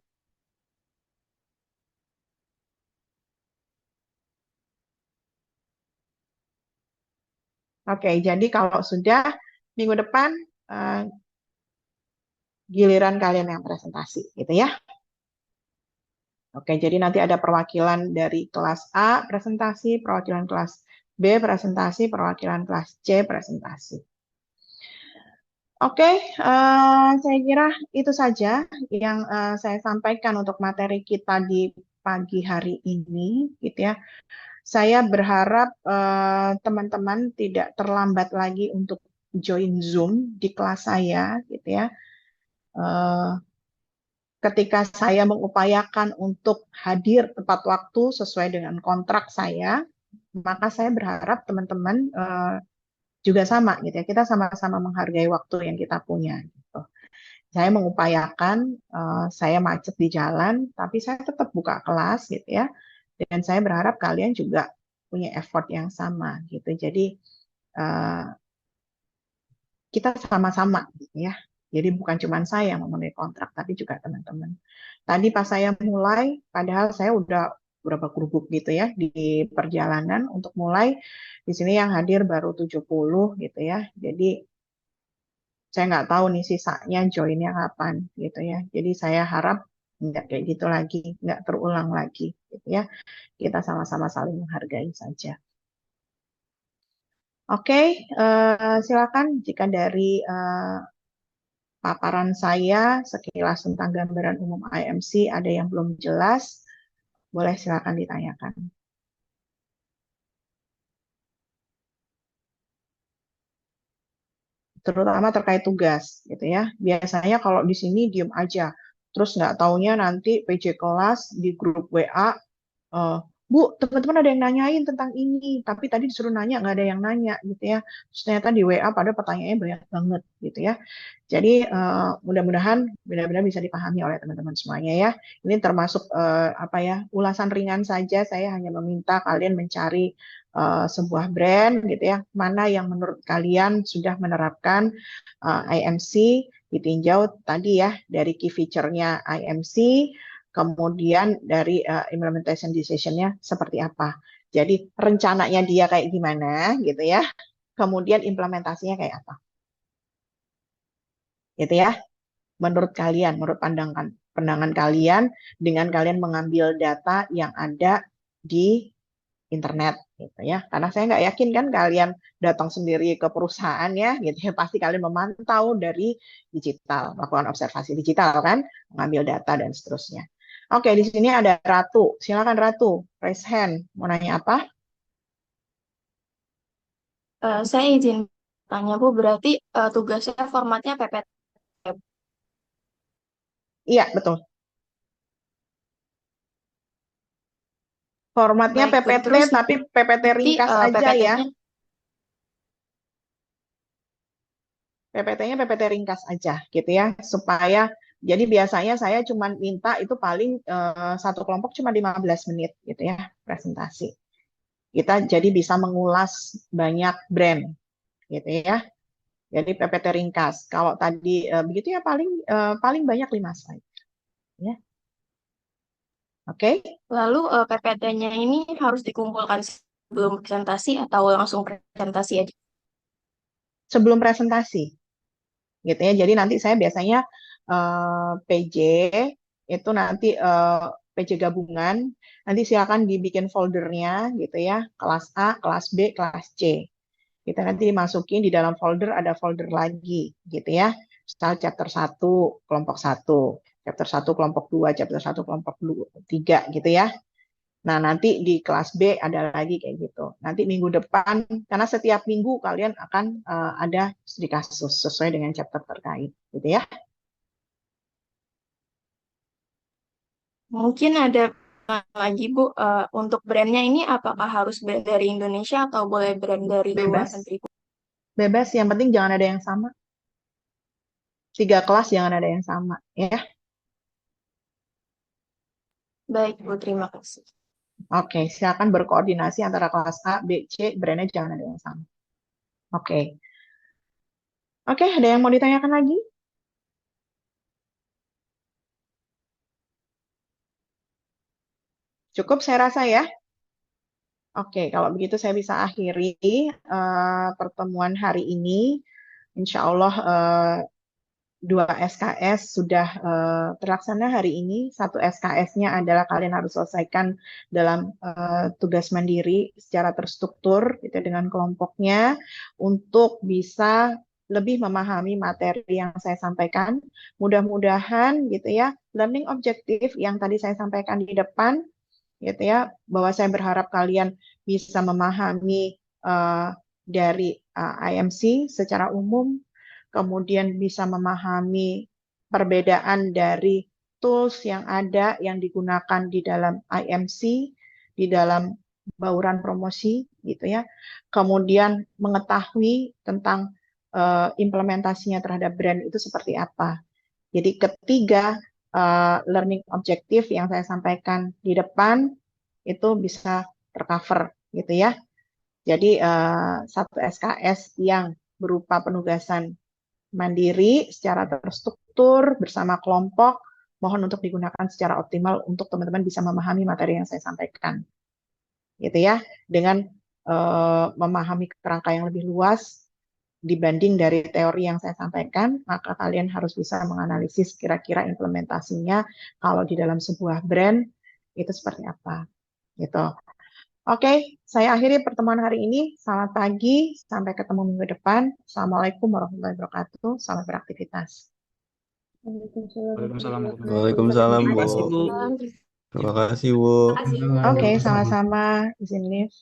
Oke, jadi kalau sudah minggu depan giliran kalian yang presentasi, gitu ya. Oke, jadi nanti ada perwakilan dari kelas A presentasi, perwakilan kelas B presentasi, perwakilan kelas C presentasi. Oke, saya kira itu saja yang saya sampaikan untuk materi kita di pagi hari ini, gitu ya. Saya berharap teman-teman tidak terlambat lagi untuk join Zoom di kelas saya, gitu ya. Ketika saya mengupayakan untuk hadir tepat waktu sesuai dengan kontrak saya, maka saya berharap teman-teman juga sama, gitu ya. Kita sama-sama menghargai waktu yang kita punya. Gitu. Saya mengupayakan, saya macet di jalan, tapi saya tetap buka kelas, gitu ya. Dan saya berharap kalian juga punya effort yang sama, gitu. Jadi kita sama-sama, gitu ya. Jadi bukan cuma saya yang memenuhi kontrak, tapi juga teman-teman. Tadi pas saya mulai, padahal saya udah berapa kerubuk gitu ya di perjalanan untuk mulai. Di sini yang hadir baru 70 gitu ya. Jadi saya nggak tahu nih sisanya joinnya kapan gitu ya. Jadi saya harap nggak kayak gitu lagi, nggak terulang lagi gitu ya. Kita sama-sama saling menghargai saja. Oke, silakan jika dari paparan saya sekilas tentang gambaran umum IMC ada yang belum jelas, boleh silakan ditanyakan. Terutama terkait tugas, gitu ya. Biasanya kalau di sini diem aja, terus nggak taunya nanti PJ kelas di grup WA, Bu, teman-teman ada yang nanyain tentang ini, tapi tadi disuruh nanya nggak ada yang nanya, gitu ya. Terus ternyata di WA pada pertanyaannya banyak banget, gitu ya. Jadi mudah-mudahan benar-benar bisa dipahami oleh teman-teman semuanya ya. Ini termasuk ulasan ringan saja. Saya hanya meminta kalian mencari sebuah brand gitu ya, mana yang menurut kalian sudah menerapkan IMC, ditinjau tadi ya dari key feature-nya IMC, kemudian dari implementation decision-nya seperti apa. Jadi rencananya dia kayak gimana gitu ya, kemudian implementasinya kayak apa. Gitu ya. Menurut kalian, menurut pandangan kalian dengan kalian mengambil data yang ada di internet gitu ya. Karena saya nggak yakin kan kalian datang sendiri ke perusahaan ya gitu ya. Pasti kalian memantau dari digital, melakukan observasi digital kan, mengambil data dan seterusnya. Oke, di sini ada Ratu. Silakan Ratu, raise hand. Mau nanya apa? Saya izin tanya Bu, berarti tugasnya formatnya PPT. Iya, betul. Formatnya Baik Bu, PPT terus tapi PPT nanti ringkas aja ya. PPT-nya PPT-nya PPT ringkas aja gitu ya, supaya jadi biasanya saya cuma minta itu paling satu kelompok cuma 15 menit gitu ya presentasi. Kita jadi bisa mengulas banyak brand gitu ya. Jadi PPT ringkas. Kalau tadi begitu ya paling banyak 5 slide ya. Oke. lalu PPT-nya ini harus dikumpulkan sebelum presentasi atau langsung presentasi aja? Sebelum presentasi gitu ya. Jadi nanti saya biasanya PJ itu nanti PJ gabungan, nanti silakan dibikin foldernya gitu ya, kelas A, kelas B, kelas C. Kita nanti dimasukin di dalam folder, ada folder lagi gitu ya. Misal chapter 1, kelompok 1, chapter 1, kelompok 2, chapter 1, kelompok 3 gitu ya. Nah, nanti di kelas B ada lagi kayak gitu. Nanti minggu depan, karena setiap minggu kalian akan ada studi kasus sesuai dengan chapter terkait, gitu ya. Mungkin ada lagi Bu, untuk brandnya ini apakah harus brand dari Indonesia atau boleh brand dari luar Bebas, negeri Bu? bebas. Yang penting jangan ada yang sama. 3 kelas jangan ada yang sama, ya. Baik Bu, terima kasih. Oke, silakan berkoordinasi antara kelas A, B, C, brandnya jangan ada yang sama. Oke, oke. Ada yang mau ditanyakan lagi? Cukup, saya rasa ya. Oke, kalau begitu saya bisa akhiri pertemuan hari ini. Insya Allah 2 SKS sudah terlaksana hari ini. 1 SKS-nya adalah kalian harus selesaikan dalam tugas mandiri secara terstruktur gitu, dengan kelompoknya untuk bisa lebih memahami materi yang saya sampaikan. Mudah-mudahan gitu ya, learning objektif yang tadi saya sampaikan di depan gitu ya, bahwa saya berharap kalian bisa memahami dari IMC secara umum, kemudian bisa memahami perbedaan dari tools yang ada yang digunakan di dalam IMC, di dalam bauran promosi gitu ya, kemudian mengetahui tentang implementasinya terhadap brand itu seperti apa. Jadi ketiga learning objektif yang saya sampaikan di depan itu bisa tercover gitu ya. Jadi 1 SKS yang berupa penugasan mandiri secara terstruktur bersama kelompok mohon untuk digunakan secara optimal untuk teman-teman bisa memahami materi yang saya sampaikan. Gitu ya. Dengan memahami kerangka yang lebih luas dibanding dari teori yang saya sampaikan, maka kalian harus bisa menganalisis kira-kira implementasinya kalau di dalam sebuah brand itu seperti apa. Gitu. Oke, saya akhiri pertemuan hari ini. Selamat pagi, sampai ketemu minggu depan. Assalamualaikum warahmatullahi wabarakatuh. Selamat beraktivitas. Waalaikumsalam Bu. Waalaikumsalam, Terima Bu. kasih Bu. Salam. Terima kasih, Bu. Oke, sama-sama. Izin live.